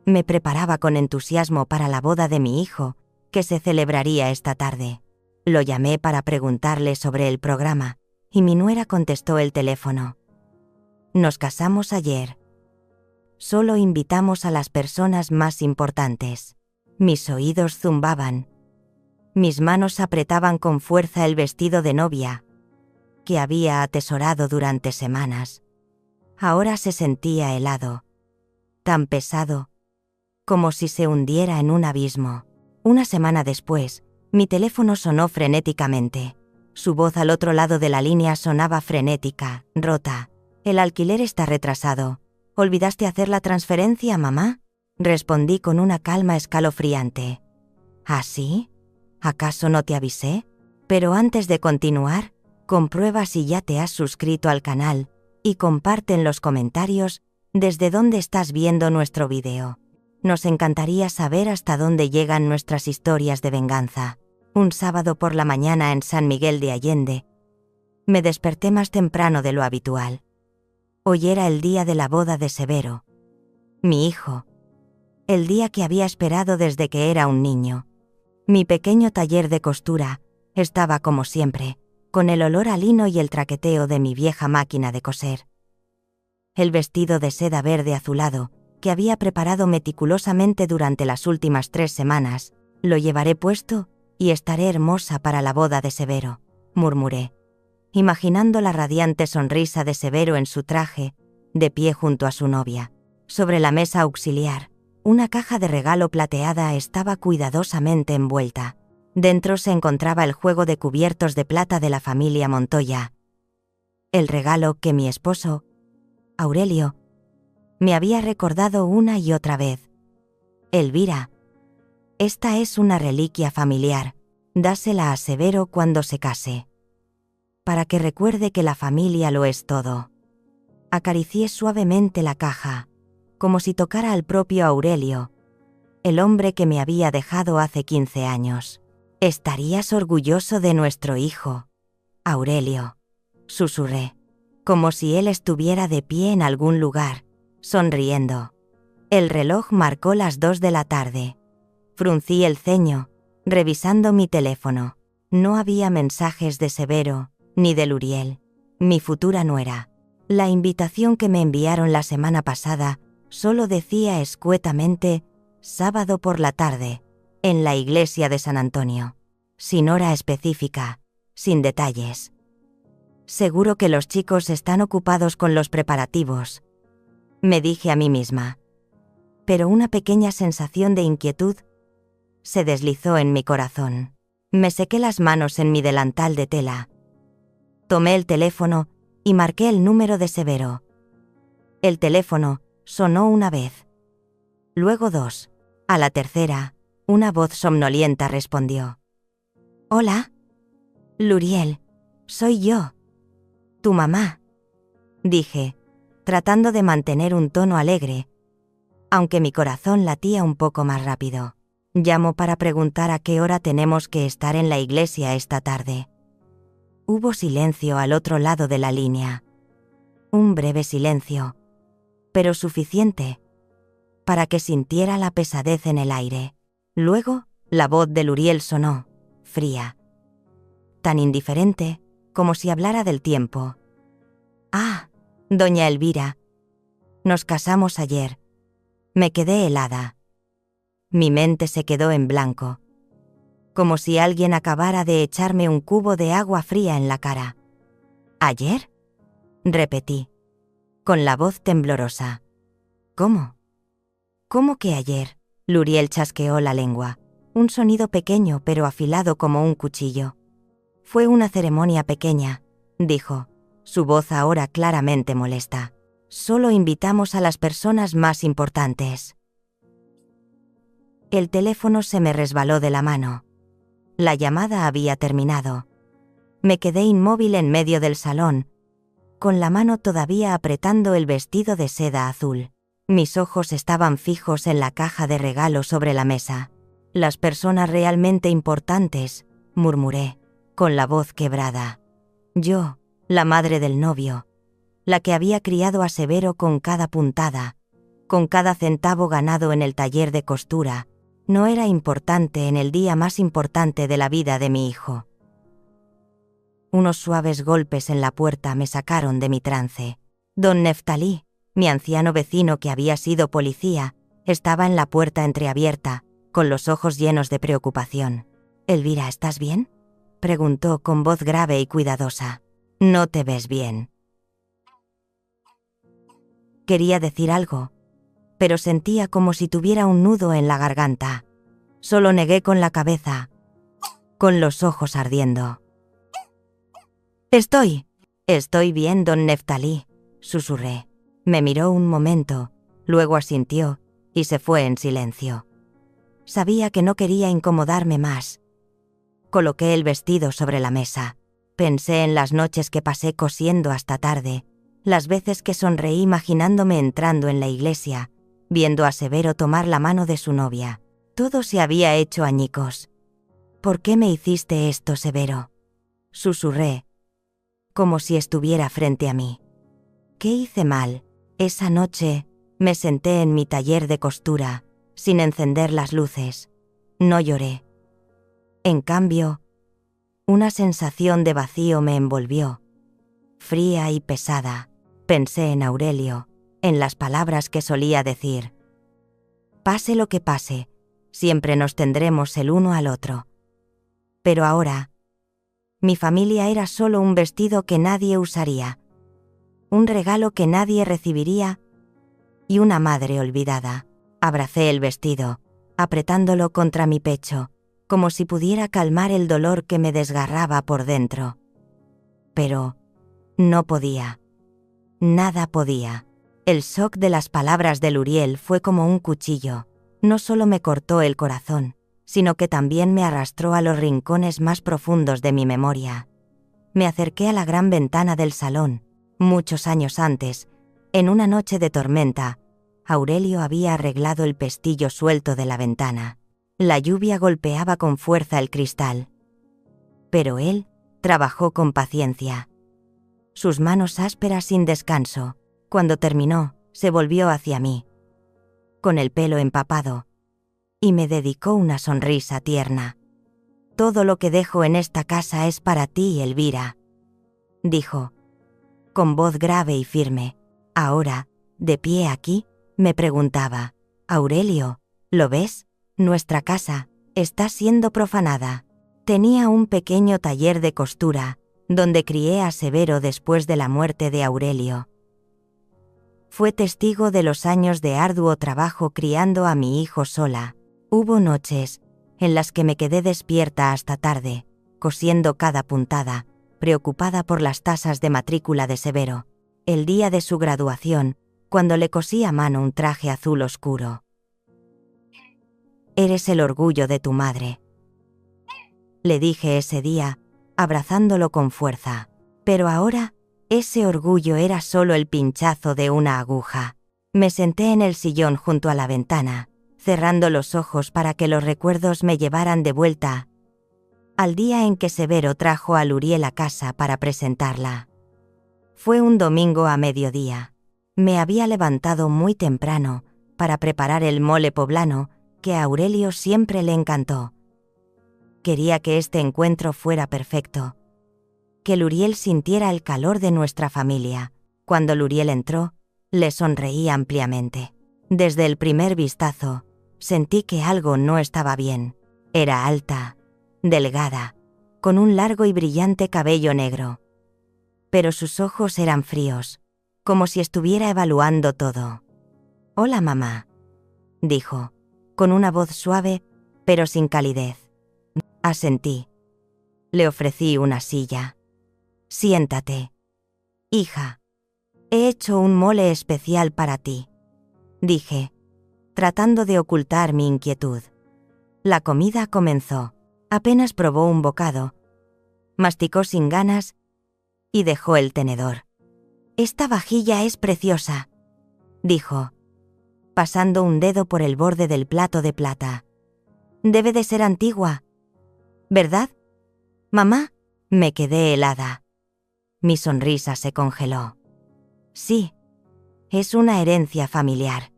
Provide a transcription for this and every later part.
Me preparaba con entusiasmo para la boda de mi hijo, que se celebraría esta tarde. Lo llamé para preguntarle sobre el programa, y mi nuera contestó el teléfono. Nos casamos ayer. Solo invitamos a las personas más importantes. Mis oídos zumbaban. Mis manos apretaban con fuerza el vestido de novia, que había atesorado durante semanas. Ahora se sentía helado, tan pesado, como si se hundiera en un abismo. Una semana después, mi teléfono sonó frenéticamente. Su voz al otro lado de la línea sonaba frenética, rota. El alquiler está retrasado. ¿Olvidaste hacer la transferencia, mamá? Respondí con una calma escalofriante. ¿Ah, sí? ¿Acaso no te avisé? Pero antes de continuar, comprueba si ya te has suscrito al canal y comparte en los comentarios desde dónde estás viendo nuestro vídeo. Nos encantaría saber hasta dónde llegan nuestras historias de venganza. Un sábado por la mañana en San Miguel de Allende, me desperté más temprano de lo habitual. Hoy era el día de la boda de Severo, mi hijo. El día que había esperado desde que era un niño. Mi pequeño taller de costura estaba como siempre, con el olor a lino y el traqueteo de mi vieja máquina de coser. El vestido de seda verde azulado, que había preparado meticulosamente durante las últimas 3 semanas, lo llevaré puesto y estaré hermosa para la boda de Severo, murmuré, imaginando la radiante sonrisa de Severo en su traje, de pie junto a su novia. Sobre la mesa auxiliar, una caja de regalo plateada estaba cuidadosamente envuelta. Dentro se encontraba el juego de cubiertos de plata de la familia Montoya. El regalo que mi esposo, Aurelio, me había recordado una y otra vez. Elvira, esta es una reliquia familiar. Dásela a Severo cuando se case, para que recuerde que la familia lo es todo. Acaricié suavemente la caja, como si tocara al propio Aurelio, el hombre que me había dejado hace 15 años. Estarías orgulloso de nuestro hijo, Aurelio, susurré, como si él estuviera de pie en algún lugar, sonriendo. El reloj marcó las 2 de la tarde. Fruncí el ceño, revisando mi teléfono. No había mensajes de Severo, ni de Luriel, mi futura nuera. La invitación que me enviaron la semana pasada solo decía escuetamente sábado por la tarde, en la iglesia de San Antonio. Sin hora específica, sin detalles. Seguro que los chicos están ocupados con los preparativos, me dije a mí misma. Pero una pequeña sensación de inquietud se deslizó en mi corazón. Me sequé las manos en mi delantal de tela. Tomé el teléfono y marqué el número de Severo. El teléfono sonó una vez. Luego 2. A la tercera, una voz somnolienta respondió. «Hola. Luriel, soy yo. Tu mamá», dije, tratando de mantener un tono alegre, aunque mi corazón latía un poco más rápido. Llamo para preguntar a qué hora tenemos que estar en la iglesia esta tarde. Hubo silencio al otro lado de la línea. Un breve silencio, pero suficiente para que sintiera la pesadez en el aire. Luego, la voz de Luriel sonó, fría, tan indiferente como si hablara del tiempo. «Ah, doña Elvira, nos casamos ayer». Me quedé helada. Mi mente se quedó en blanco, como si alguien acabara de echarme un cubo de agua fría en la cara. «¿Ayer?», repetí, con la voz temblorosa. «¿Cómo? ¿Cómo que ayer?». Luriel chasqueó la lengua, un sonido pequeño pero afilado como un cuchillo. «Fue una ceremonia pequeña», dijo, su voz ahora claramente molesta. «Solo invitamos a las personas más importantes». El teléfono se me resbaló de la mano. La llamada había terminado. Me quedé inmóvil en medio del salón, con la mano todavía apretando el vestido de seda azul. Mis ojos estaban fijos en la caja de regalo sobre la mesa. «Las personas realmente importantes», murmuré, con la voz quebrada. Yo, la madre del novio, la que había criado a Severo con cada puntada, con cada centavo ganado en el taller de costura, no era importante en el día más importante de la vida de mi hijo. Unos suaves golpes en la puerta me sacaron de mi trance. Don Neftalí, mi anciano vecino que había sido policía, estaba en la puerta entreabierta, con los ojos llenos de preocupación. «Elvira, ¿estás bien?», preguntó con voz grave y cuidadosa. «No te ves bien». Quería decir algo, pero sentía como si tuviera un nudo en la garganta. Solo negué con la cabeza, con los ojos ardiendo. Estoy bien, don Neftalí», susurré. Me miró un momento, luego asintió y se fue en silencio. Sabía que no quería incomodarme más. Coloqué el vestido sobre la mesa. Pensé en las noches que pasé cosiendo hasta tarde, las veces que sonreí imaginándome entrando en la iglesia, viendo a Severo tomar la mano de su novia. Todo se había hecho añicos. «¿Por qué me hiciste esto, Severo?», susurré, como si estuviera frente a mí. ¿Qué hice mal? Esa noche me senté en mi taller de costura, sin encender las luces. No lloré. En cambio, una sensación de vacío me envolvió, fría y pesada. Pensé en Aurelio, en las palabras que solía decir. «Pase lo que pase, siempre nos tendremos el uno al otro». Pero ahora, mi familia era solo un vestido que nadie usaría, un regalo que nadie recibiría y una madre olvidada. Abracé el vestido, apretándolo contra mi pecho, como si pudiera calmar el dolor que me desgarraba por dentro. Pero no podía. Nada podía. El shock de las palabras de Luriel fue como un cuchillo. No solo me cortó el corazón, sino que también me arrastró a los rincones más profundos de mi memoria. Me acerqué a la gran ventana del salón. Muchos años antes, en una noche de tormenta, Aurelio había arreglado el pestillo suelto de la ventana. La lluvia golpeaba con fuerza el cristal. Pero él trabajó con paciencia. Sus manos ásperas sin descanso. Cuando terminó, se volvió hacia mí, con el pelo empapado, y me dedicó una sonrisa tierna. «Todo lo que dejo en esta casa es para ti, Elvira», dijo, con voz grave y firme. Ahora, de pie aquí, me preguntaba: «Aurelio, ¿lo ves? Nuestra casa está siendo profanada». Tenía un pequeño taller de costura, donde crié a Severo después de la muerte de Aurelio. Fue testigo de los años de arduo trabajo criando a mi hijo sola. Hubo noches en las que me quedé despierta hasta tarde, cosiendo cada puntada, preocupada por las tasas de matrícula de Severo. El día de su graduación, cuando le cosí a mano un traje azul oscuro. «Eres el orgullo de tu madre», le dije ese día, abrazándolo con fuerza. Pero ahora, ese orgullo era solo el pinchazo de una aguja. Me senté en el sillón junto a la ventana, cerrando los ojos para que los recuerdos me llevaran de vuelta al día en que Severo trajo a Luriel a casa para presentarla. Fue un domingo a mediodía. Me había levantado muy temprano para preparar el mole poblano que a Aurelio siempre le encantó. Quería que este encuentro fuera perfecto, que Luriel sintiera el calor de nuestra familia. Cuando Luriel entró, le sonreí ampliamente. Desde el primer vistazo, sentí que algo no estaba bien. Era alta, delgada, con un largo y brillante cabello negro. Pero sus ojos eran fríos, como si estuviera evaluando todo. «Hola, mamá», dijo, con una voz suave, pero sin calidez. Asentí. Le ofrecí una silla. «Siéntate. Hija, he hecho un mole especial para ti», dije, tratando de ocultar mi inquietud. La comida comenzó. Apenas probó un bocado, masticó sin ganas y dejó el tenedor. «Esta vajilla es preciosa», dijo, pasando un dedo por el borde del plato de plata. «Debe de ser antigua, ¿verdad, mamá?» Me quedé helada. Mi sonrisa se congeló. «Sí, es una herencia familiar».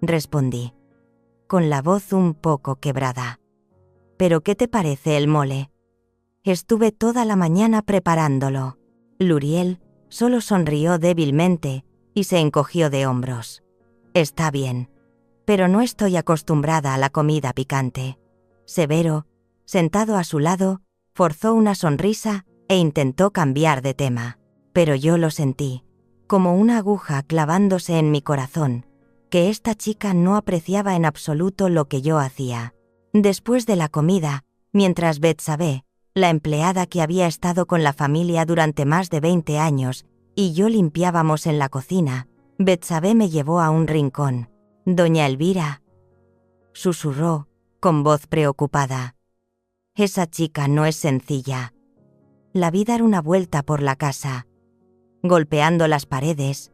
respondí, con la voz un poco quebrada. ¿Pero qué te parece el mole? Estuve toda la mañana preparándolo. Luriel solo sonrió débilmente y se encogió de hombros. Está bien, pero no estoy acostumbrada a la comida picante. Severo, sentado a su lado, forzó una sonrisa e intentó cambiar de tema. Pero yo lo sentí, como una aguja clavándose en mi corazón, que esta chica no apreciaba en absoluto lo que yo hacía. Después de la comida, mientras Betsabé, la empleada que había estado con la familia durante más de 20 años, y yo limpiábamos en la cocina, Betsabé me llevó a un rincón. «Doña Elvira», susurró, con voz preocupada. «Esa chica no es sencilla». La vi dar una vuelta por la casa, golpeando las paredes,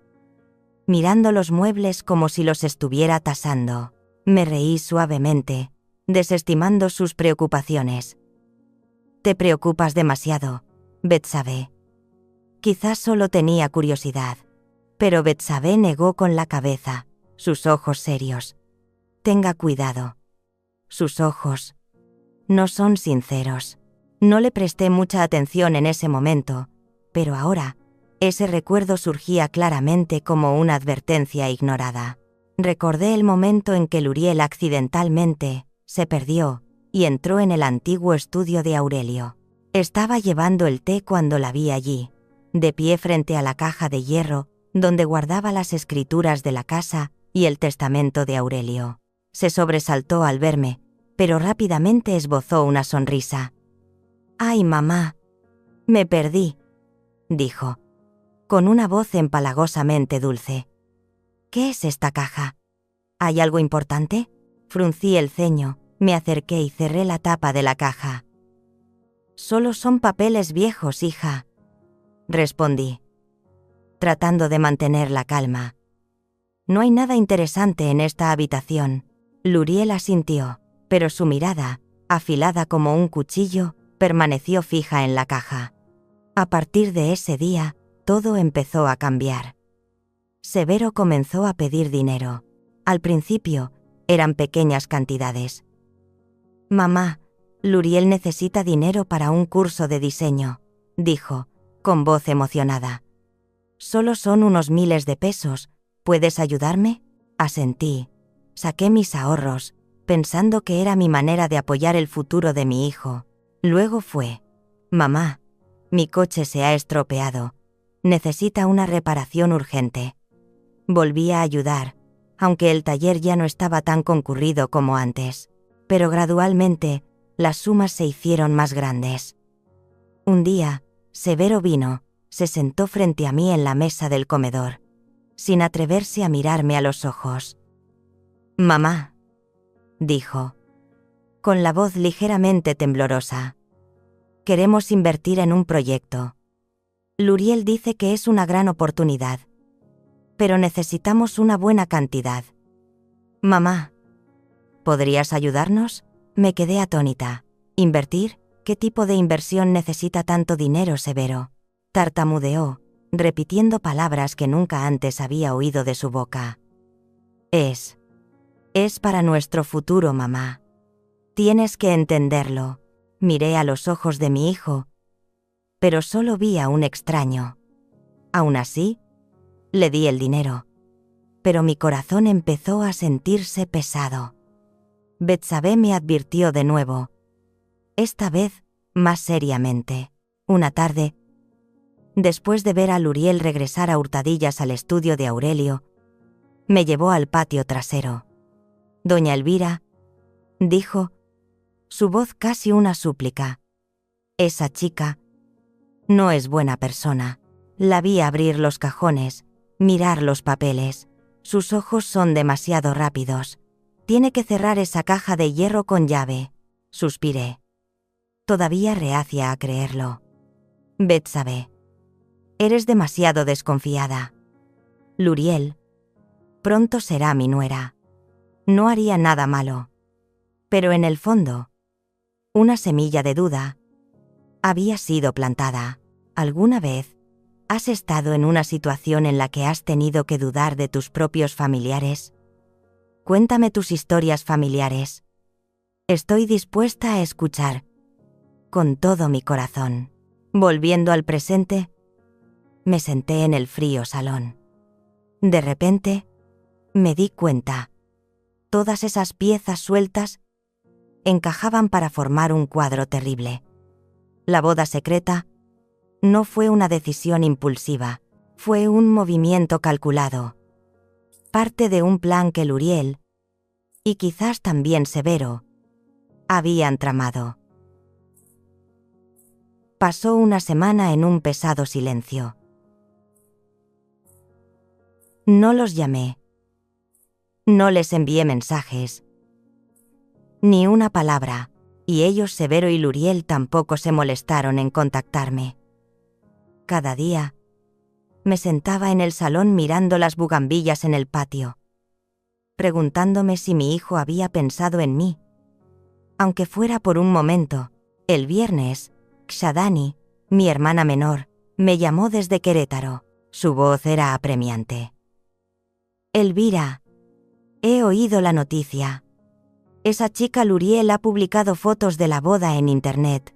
mirando los muebles como si los estuviera tasando. Me reí suavemente, desestimando sus preocupaciones. «Te preocupas demasiado, Betsabé». Quizás solo tenía curiosidad, pero Betsabé negó con la cabeza, sus ojos serios. «Tenga cuidado. Sus ojos no son sinceros». No le presté mucha atención en ese momento, pero ahora, ese recuerdo surgía claramente como una advertencia ignorada. Recordé el momento en que Luriel accidentalmente se perdió y entró en el antiguo estudio de Aurelio. Estaba llevando el té cuando la vi allí, de pie frente a la caja de hierro donde guardaba las escrituras de la casa y el testamento de Aurelio. Se sobresaltó al verme, pero rápidamente esbozó una sonrisa. «Ay, mamá, me perdí», dijo, con una voz empalagosamente dulce. «¿Qué es esta caja? ¿Hay algo importante?». Fruncí el ceño, me acerqué y cerré la tapa de la caja. «Solo son papeles viejos, hija», respondí, tratando de mantener la calma. «No hay nada interesante en esta habitación». Luriel asintió, pero su mirada, afilada como un cuchillo, permaneció fija en la caja. A partir de ese día, todo empezó a cambiar. Severo comenzó a pedir dinero. Al principio, eran pequeñas cantidades. «Mamá, Luriel necesita dinero para un curso de diseño», dijo, con voz emocionada. «Solo son unos miles de pesos. ¿Puedes ayudarme?». Asentí. Saqué mis ahorros, pensando que era mi manera de apoyar el futuro de mi hijo. Luego fue: «Mamá, mi coche se ha estropeado. Necesita una reparación urgente». Volví a ayudar, aunque el taller ya no estaba tan concurrido como antes. Pero gradualmente, las sumas se hicieron más grandes. Un día, Severo vino, se sentó frente a mí en la mesa del comedor, sin atreverse a mirarme a los ojos. «Mamá», dijo, con la voz ligeramente temblorosa, «queremos invertir en un proyecto. Luriel dice que es una gran oportunidad, pero necesitamos una buena cantidad. Mamá, ¿podrías ayudarnos?». Me quedé atónita. «¿Invertir? ¿Qué tipo de inversión necesita tanto dinero, Severo?». Tartamudeó, repitiendo palabras que nunca antes había oído de su boca. Es para nuestro futuro, mamá. Tienes que entenderlo». Miré a los ojos de mi hijo, pero solo vi a un extraño. Aún así, le di el dinero, pero mi corazón empezó a sentirse pesado. Betsabé me advirtió de nuevo, esta vez más seriamente. Una tarde, después de ver a Luriel regresar a hurtadillas al estudio de Aurelio, me llevó al patio trasero. «Doña Elvira», dijo, su voz casi una súplica, «esa chica no es buena persona». La vi abrir los cajones, mirar los papeles. Sus ojos son demasiado rápidos. Tiene que cerrar esa caja de hierro con llave. Suspiré, todavía reacia a creerlo. «Betsabé, eres demasiado desconfiada. Luriel pronto será mi nuera. No haría nada malo». Pero en el fondo, una semilla de duda había sido plantada. ¿Alguna vez has estado en una situación en la que has tenido que dudar de tus propios familiares? Cuéntame tus historias familiares. Estoy dispuesta a escuchar. Con todo mi corazón. Volviendo al presente, me senté en el frío salón. De repente, me di cuenta. Todas esas piezas sueltas encajaban para formar un cuadro terrible. La boda secreta no fue una decisión impulsiva, fue un movimiento calculado. Parte de un plan que Luriel, y quizás también Severo, habían tramado. Pasó una semana en un pesado silencio. No los llamé. No les envié mensajes. Ni una palabra, y ellos, Severo y Luriel, tampoco se molestaron en contactarme. Cada día, me sentaba en el salón mirando las bugambillas en el patio, preguntándome si mi hijo había pensado en mí. Aunque fuera por un momento, el viernes, Shadani, mi hermana menor, me llamó desde Querétaro. Su voz era apremiante. Elvira, he oído la noticia. Esa chica Luriel ha publicado fotos de la boda en internet.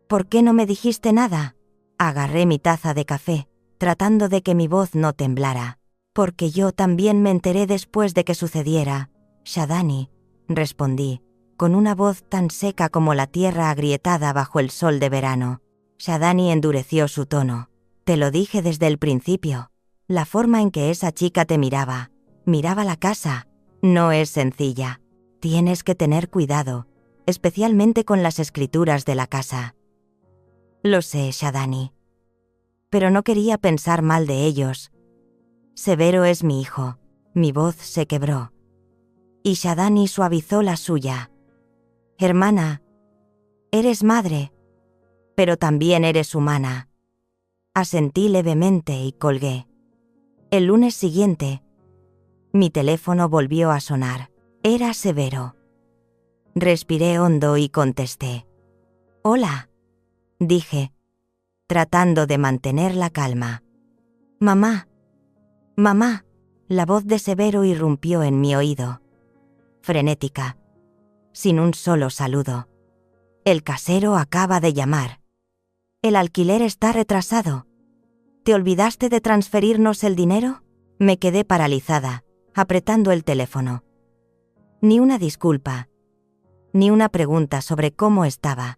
¿Por qué no me dijiste nada? Agarré mi taza de café, tratando de que mi voz no temblara. Porque yo también me enteré después de que sucediera. Shadani, respondí, con una voz tan seca como la tierra agrietada bajo el sol de verano. Shadani endureció su tono. Te lo dije desde el principio. La forma en que esa chica te miraba la casa, no es sencilla. Tienes que tener cuidado, especialmente con las escrituras de la casa. Lo sé, Shadani. Pero no quería pensar mal de ellos. Severo es mi hijo. Mi voz se quebró. Y Shadani suavizó la suya. Hermana, eres madre, pero también eres humana. Asentí levemente y colgué. El lunes siguiente, mi teléfono volvió a sonar. Era Severo. Respiré hondo y contesté. Hola, dije, tratando de mantener la calma. Mamá, mamá, la voz de Severo irrumpió en mi oído. Frenética, sin un solo saludo. El casero acaba de llamar. El alquiler está retrasado. ¿Te olvidaste de transferirnos el dinero? Me quedé paralizada, apretando el teléfono. Ni una disculpa, ni una pregunta sobre cómo estaba.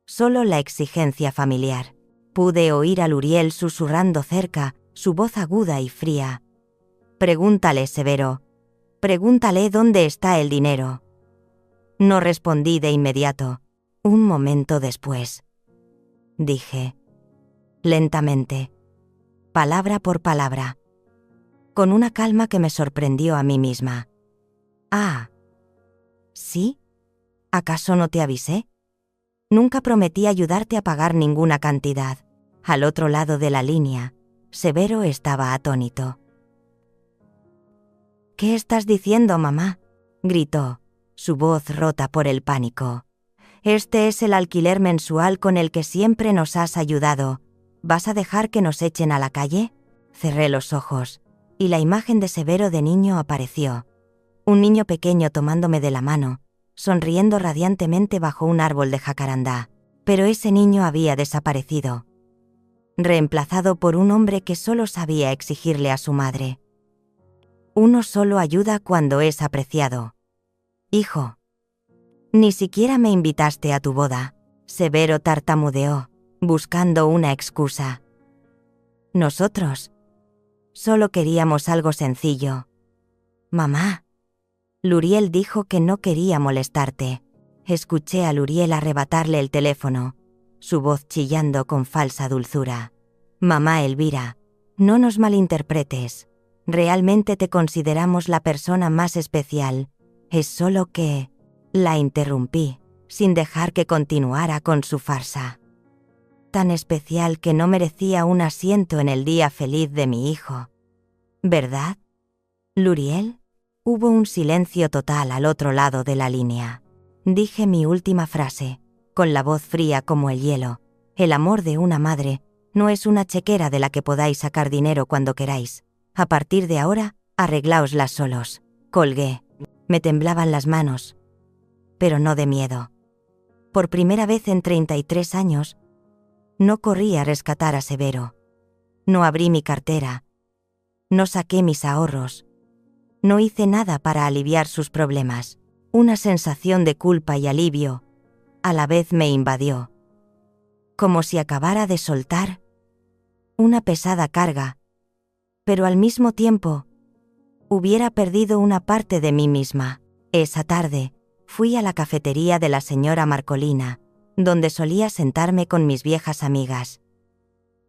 Solo la exigencia familiar. Pude oír a Luriel susurrando cerca, su voz aguda y fría. Pregúntale, Severo. Pregúntale dónde está el dinero. No respondí de inmediato. Un momento después. Dije, lentamente, palabra por palabra, con una calma que me sorprendió a mí misma. Ah, ¿sí? ¿Acaso no te avisé? Nunca prometí ayudarte a pagar ninguna cantidad. Al otro lado de la línea, Severo estaba atónito. ¿Qué estás diciendo, mamá?, gritó, su voz rota por el pánico. Este es el alquiler mensual con el que siempre nos has ayudado. ¿Vas a dejar que nos echen a la calle? Cerré los ojos, y la imagen de Severo de niño apareció. Un niño pequeño tomándome de la mano, sonriendo radiantemente bajo un árbol de jacarandá. Pero ese niño había desaparecido, reemplazado por un hombre que solo sabía exigirle a su madre. Uno solo ayuda cuando es apreciado. Hijo, ni siquiera me invitaste a tu boda. Severo tartamudeó, buscando una excusa. Nosotros solo queríamos algo sencillo. Mamá, Luriel dijo que no quería molestarte. Escuché a Luriel arrebatarle el teléfono, su voz chillando con falsa dulzura. Mamá Elvira, no nos malinterpretes. Realmente te consideramos la persona más especial. Es solo que... La interrumpí, sin dejar que continuara con su farsa. Tan especial que no merecía un asiento en el día feliz de mi hijo. ¿Verdad, Luriel? Hubo un silencio total al otro lado de la línea. Dije mi última frase, con la voz fría como el hielo. El amor de una madre no es una chequera de la que podáis sacar dinero cuando queráis. A partir de ahora, arregláoslas solos. Colgué. Me temblaban las manos, pero no de miedo. Por primera vez en 33 años, no corrí a rescatar a Severo. No abrí mi cartera. No saqué mis ahorros. No hice nada para aliviar sus problemas. Una sensación de culpa y alivio a la vez me invadió. Como si acabara de soltar una pesada carga, pero al mismo tiempo hubiera perdido una parte de mí misma. Esa tarde fui a la cafetería de la señora Marcolina, donde solía sentarme con mis viejas amigas.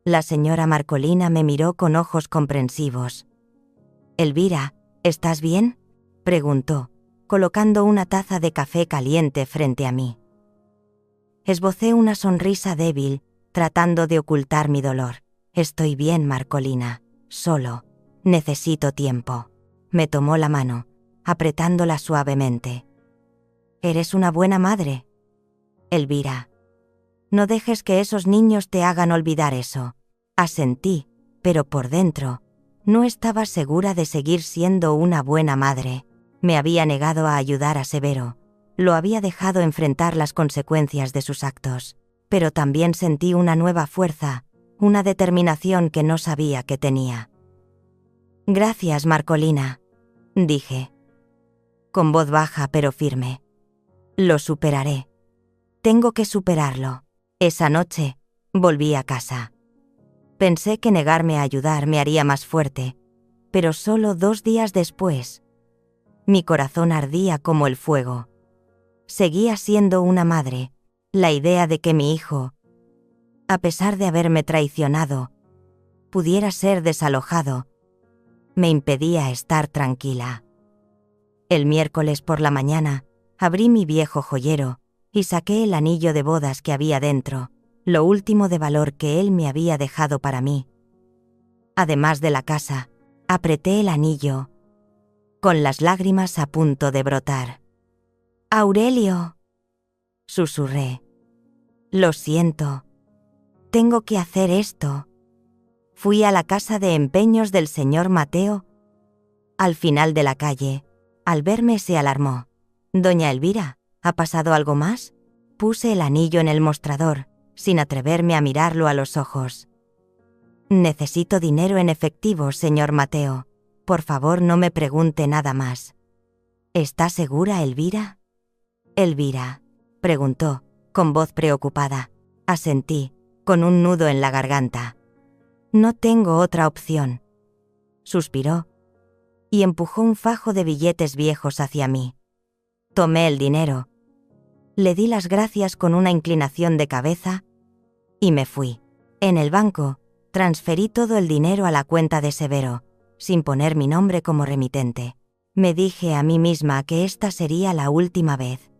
La señora Marcolina me miró con ojos comprensivos. «Elvira, ¿estás bien?», preguntó, colocando una taza de café caliente frente a mí. Esbocé una sonrisa débil, tratando de ocultar mi dolor. «Estoy bien, Marcolina, solo necesito tiempo». Me tomó la mano, apretándola suavemente. «Eres una buena madre, Elvira. No dejes que esos niños te hagan olvidar eso». Asentí, pero por dentro no estaba segura de seguir siendo una buena madre. Me había negado a ayudar a Severo. Lo había dejado enfrentar las consecuencias de sus actos. Pero también sentí una nueva fuerza, una determinación que no sabía que tenía. «Gracias, Marcolina», dije, con voz baja pero firme. «Lo superaré. Tengo que superarlo». Esa noche volví a casa. Pensé que negarme a ayudar me haría más fuerte, pero solo 2 días después, mi corazón ardía como el fuego. Seguía siendo una madre. La idea de que mi hijo, a pesar de haberme traicionado, pudiera ser desalojado, me impedía estar tranquila. El miércoles por la mañana, abrí mi viejo joyero y saqué el anillo de bodas que había dentro, lo último de valor que él me había dejado para mí. Además de la casa, apreté el anillo, con las lágrimas a punto de brotar. «Aurelio», susurré. «Lo siento. Tengo que hacer esto». Fui a la casa de empeños del señor Mateo, al final de la calle. Al verme se alarmó. «Doña Elvira, ¿ha pasado algo más?». Puse el anillo en el mostrador, sin atreverme a mirarlo a los ojos. «Necesito dinero en efectivo, señor Mateo. Por favor, no me pregunte nada más». «¿Está segura, Elvira?». «Elvira», preguntó, con voz preocupada. Asentí, con un nudo en la garganta. «No tengo otra opción». Suspiró y empujó un fajo de billetes viejos hacia mí. Tomé el dinero, le di las gracias con una inclinación de cabeza y me fui. En el banco, transferí todo el dinero a la cuenta de Severo, sin poner mi nombre como remitente. Me dije a mí misma que esta sería la última vez.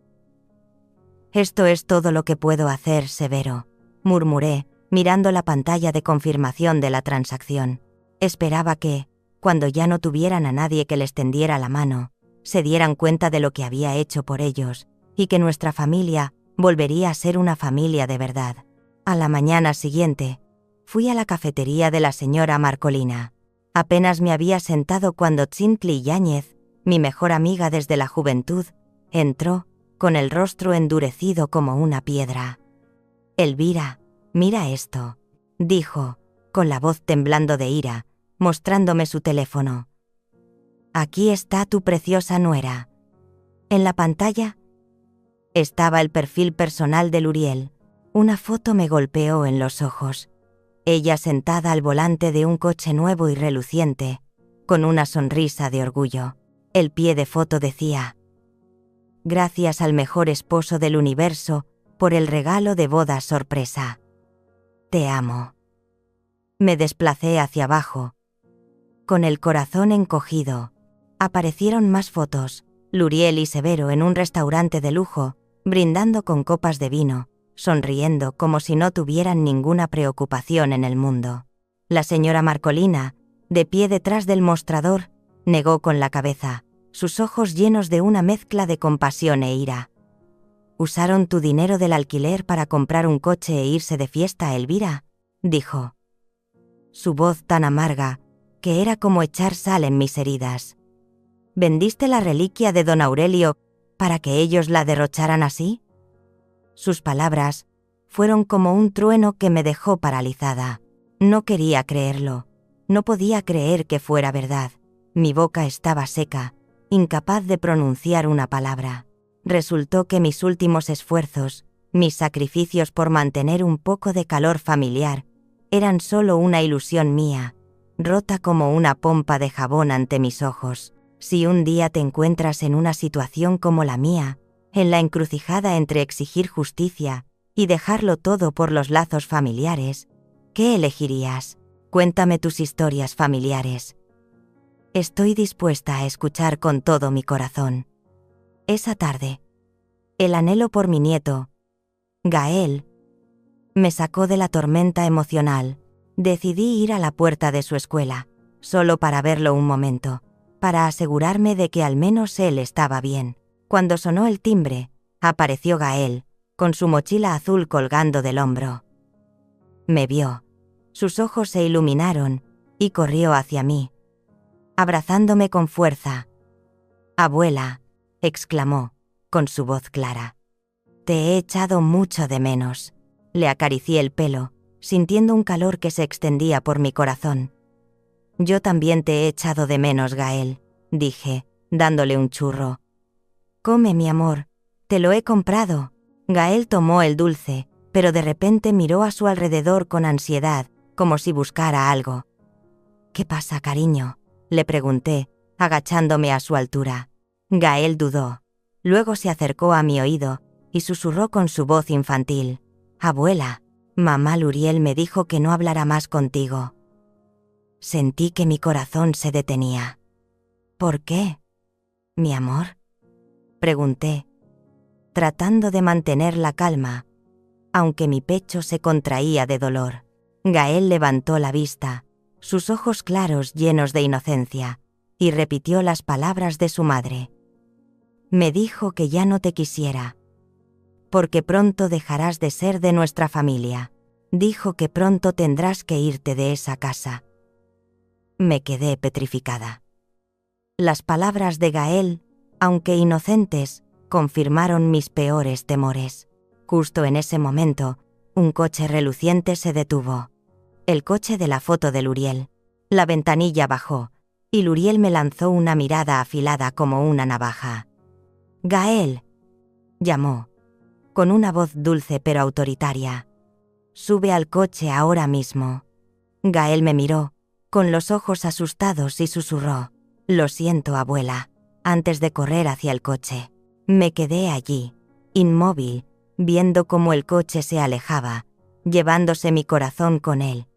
«Esto es todo lo que puedo hacer, Severo», murmuré, mirando la pantalla de confirmación de la transacción. Esperaba que, cuando ya no tuvieran a nadie que les tendiera la mano, se dieran cuenta de lo que había hecho por ellos, y que nuestra familia volvería a ser una familia de verdad. A la mañana siguiente, fui a la cafetería de la señora Marcolina. Apenas me había sentado cuando Tzintli Yáñez, mi mejor amiga desde la juventud, entró, con el rostro endurecido como una piedra. «Elvira, mira esto», dijo, con la voz temblando de ira, mostrándome su teléfono. «Aquí está tu preciosa nuera». En la pantalla estaba el perfil personal de Luriel. Una foto me golpeó en los ojos. Ella sentada al volante de un coche nuevo y reluciente, con una sonrisa de orgullo. El pie de foto decía: «Gracias al mejor esposo del universo por el regalo de boda sorpresa. Te amo». Me desplacé hacia abajo, con el corazón encogido. Aparecieron más fotos, Luriel y Severo en un restaurante de lujo, brindando con copas de vino, sonriendo como si no tuvieran ninguna preocupación en el mundo. La señora Marcolina, de pie detrás del mostrador, negó con la cabeza, sus ojos llenos de una mezcla de compasión e ira. «¿Usaron tu dinero del alquiler para comprar un coche e irse de fiesta, Elvira?», dijo. Su voz tan amarga que era como echar sal en mis heridas. ¿Vendiste la reliquia de don Aurelio para que ellos la derrocharan así? Sus palabras fueron como un trueno que me dejó paralizada. No quería creerlo. No podía creer que fuera verdad. Mi boca estaba seca, incapaz de pronunciar una palabra. Resultó que mis últimos esfuerzos, mis sacrificios por mantener un poco de calor familiar, eran solo una ilusión mía, rota como una pompa de jabón ante mis ojos. Si un día te encuentras en una situación como la mía, en la encrucijada entre exigir justicia y dejarlo todo por los lazos familiares, ¿qué elegirías? Cuéntame tus historias familiares. Estoy dispuesta a escuchar con todo mi corazón. Esa tarde, el anhelo por mi nieto, Gael, me sacó de la tormenta emocional. Decidí ir a la puerta de su escuela, solo para verlo un momento, para asegurarme de que al menos él estaba bien. Cuando sonó el timbre, apareció Gael, con su mochila azul colgando del hombro. Me vio, sus ojos se iluminaron, y corrió hacia mí, abrazándome con fuerza. «Abuela», exclamó, con su voz clara. «Te he echado mucho de menos». Le acaricié el pelo, sintiendo un calor que se extendía por mi corazón. «Yo también te he echado de menos, Gael», dije, dándole un churro. «Come, mi amor, te lo he comprado». Gael tomó el dulce, pero de repente miró a su alrededor con ansiedad, como si buscara algo. «¿Qué pasa, cariño?», le pregunté, agachándome a su altura. Gael dudó. Luego se acercó a mi oído y susurró con su voz infantil: «Abuela, mamá Luriel me dijo que no hablara más contigo». Sentí que mi corazón se detenía. «¿Por qué, mi amor?», pregunté, tratando de mantener la calma, aunque mi pecho se contraía de dolor. Gael levantó la vista, sus ojos claros llenos de inocencia, y repitió las palabras de su madre. «Me dijo que ya no te quisiera, porque pronto dejarás de ser de nuestra familia. Dijo que pronto tendrás que irte de esa casa». Me quedé petrificada. Las palabras de Gael, aunque inocentes, confirmaron mis peores temores. Justo en ese momento, un coche reluciente se detuvo. El coche de la foto de Luriel. La ventanilla bajó, y Luriel me lanzó una mirada afilada como una navaja. «Gael», llamó, con una voz dulce pero autoritaria. «Sube al coche ahora mismo». Gael me miró, con los ojos asustados, y susurró: «Lo siento, abuela», antes de correr hacia el coche. Me quedé allí, inmóvil, viendo cómo el coche se alejaba, llevándose mi corazón con él.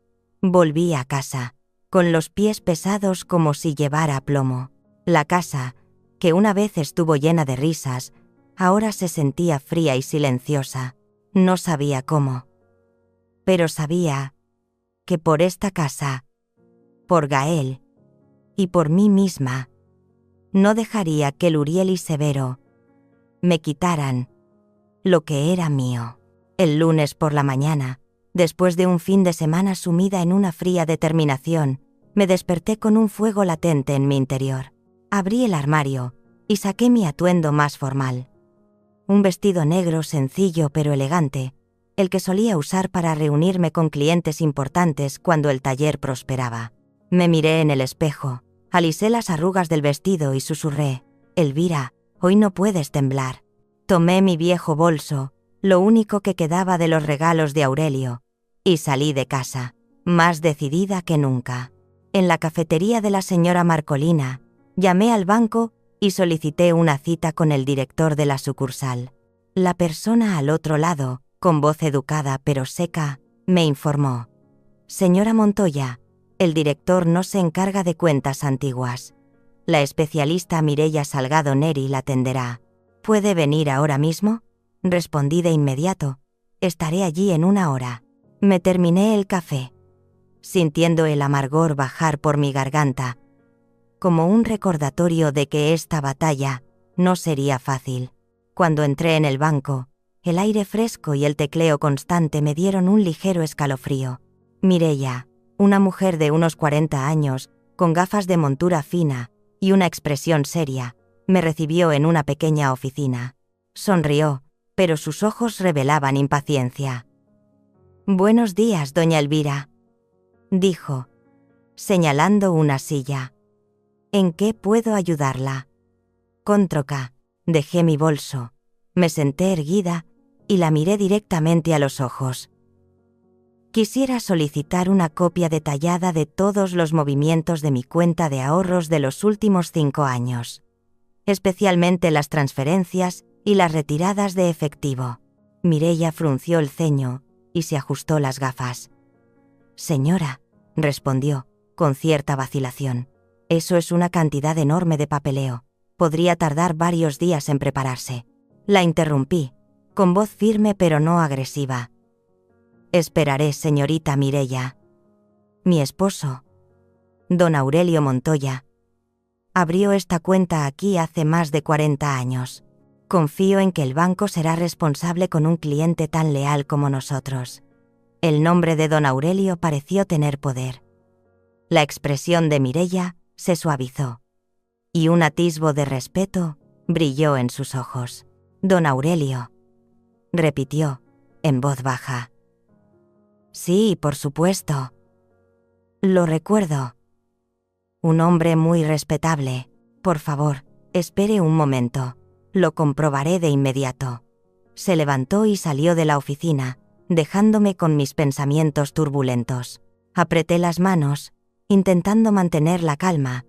Volví a casa, con los pies pesados como si llevara plomo. La casa, que una vez estuvo llena de risas, ahora se sentía fría y silenciosa. No sabía cómo. Pero sabía que por esta casa, por Gael y por mí misma, no dejaría que Luriel y Severo me quitaran lo que era mío. El lunes por la mañana, después de un fin de semana sumida en una fría determinación, me desperté con un fuego latente en mi interior. Abrí el armario y saqué mi atuendo más formal. Un vestido negro sencillo pero elegante, el que solía usar para reunirme con clientes importantes cuando el taller prosperaba. Me miré en el espejo, alisé las arrugas del vestido y susurré: «Elvira, hoy no puedes temblar». Tomé mi viejo bolso, lo único que quedaba de los regalos de Aurelio, y salí de casa, más decidida que nunca. En la cafetería de la señora Marcolina, llamé al banco y solicité una cita con el director de la sucursal. La persona al otro lado, con voz educada pero seca, me informó: «Señora Montoya, el director no se encarga de cuentas antiguas. La especialista Mireia Salgado Neri la atenderá. ¿Puede venir ahora mismo?». Respondí de inmediato: «Estaré allí en una hora». Me terminé el café, sintiendo el amargor bajar por mi garganta, como un recordatorio de que esta batalla no sería fácil. Cuando entré en el banco, el aire fresco y el tecleo constante me dieron un ligero escalofrío. Mireia, una mujer de unos 40 años, con gafas de montura fina y una expresión seria, me recibió en una pequeña oficina. Sonrió, pero sus ojos revelaban impaciencia. «Buenos días, doña Elvira», dijo, señalando una silla. «¿En qué puedo ayudarla?» Con troca, dejé mi bolso, me senté erguida y la miré directamente a los ojos. «Quisiera solicitar una copia detallada de todos los movimientos de mi cuenta de ahorros de los últimos 5 años, especialmente las transferencias y las retiradas de efectivo». Mireia frunció el ceño y se ajustó las gafas. «Señora», respondió, con cierta vacilación, «eso es una cantidad enorme de papeleo. Podría tardar varios días en prepararse». La interrumpí, con voz firme pero no agresiva. «Esperaré, señorita Mireia. Mi esposo, don Aurelio Montoya, abrió esta cuenta aquí hace más de 40 años. Confío en que el banco será responsable con un cliente tan leal como nosotros». El nombre de don Aurelio pareció tener poder. La expresión de Mireia se suavizó, y un atisbo de respeto brilló en sus ojos. «Don Aurelio», repitió, en voz baja. «Sí, por supuesto. Lo recuerdo. Un hombre muy respetable. Por favor, espere un momento. Lo comprobaré de inmediato». Se levantó y salió de la oficina, dejándome con mis pensamientos turbulentos. Apreté las manos, intentando mantener la calma,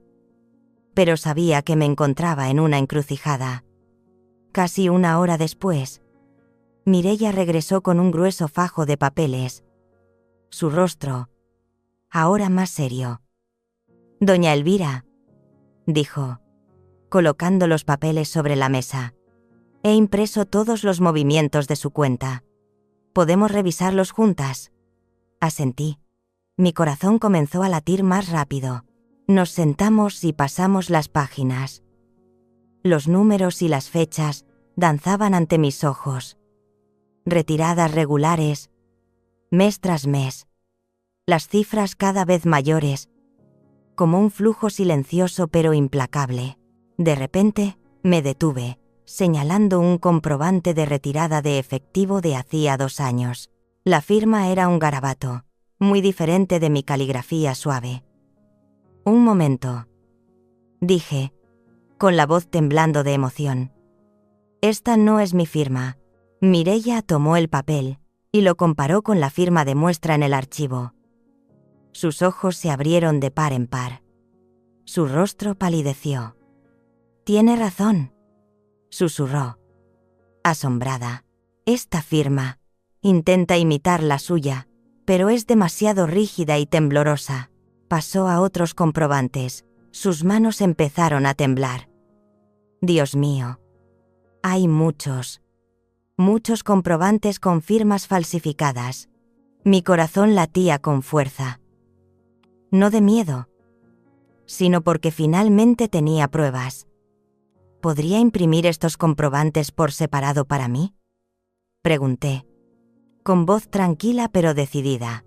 pero sabía que me encontraba en una encrucijada. Casi una hora después, Mireia regresó con un grueso fajo de papeles. Su rostro, ahora más serio. «Doña Elvira», dijo, colocando los papeles sobre la mesa, «he impreso todos los movimientos de su cuenta. ¿Podemos revisarlos juntas?» Asentí. Mi corazón comenzó a latir más rápido. Nos sentamos y pasamos las páginas. Los números y las fechas danzaban ante mis ojos. Retiradas regulares, mes tras mes. Las cifras cada vez mayores, como un flujo silencioso pero implacable. De repente, me detuve, señalando un comprobante de retirada de efectivo de hacía 2 años. La firma era un garabato, muy diferente de mi caligrafía suave. «Un momento», dije, con la voz temblando de emoción. «Esta no es mi firma». Mireia tomó el papel y lo comparó con la firma de muestra en el archivo. Sus ojos se abrieron de par en par. Su rostro palideció. «Tiene razón», susurró, asombrada. «Esta firma intenta imitar la suya, pero es demasiado rígida y temblorosa». Pasó a otros comprobantes. Sus manos empezaron a temblar. «Dios mío, hay muchos comprobantes con firmas falsificadas». Mi corazón latía con fuerza. No de miedo, sino porque finalmente tenía pruebas. ¿Podría imprimir estos comprobantes por separado para mí?, pregunté, con voz tranquila pero decidida.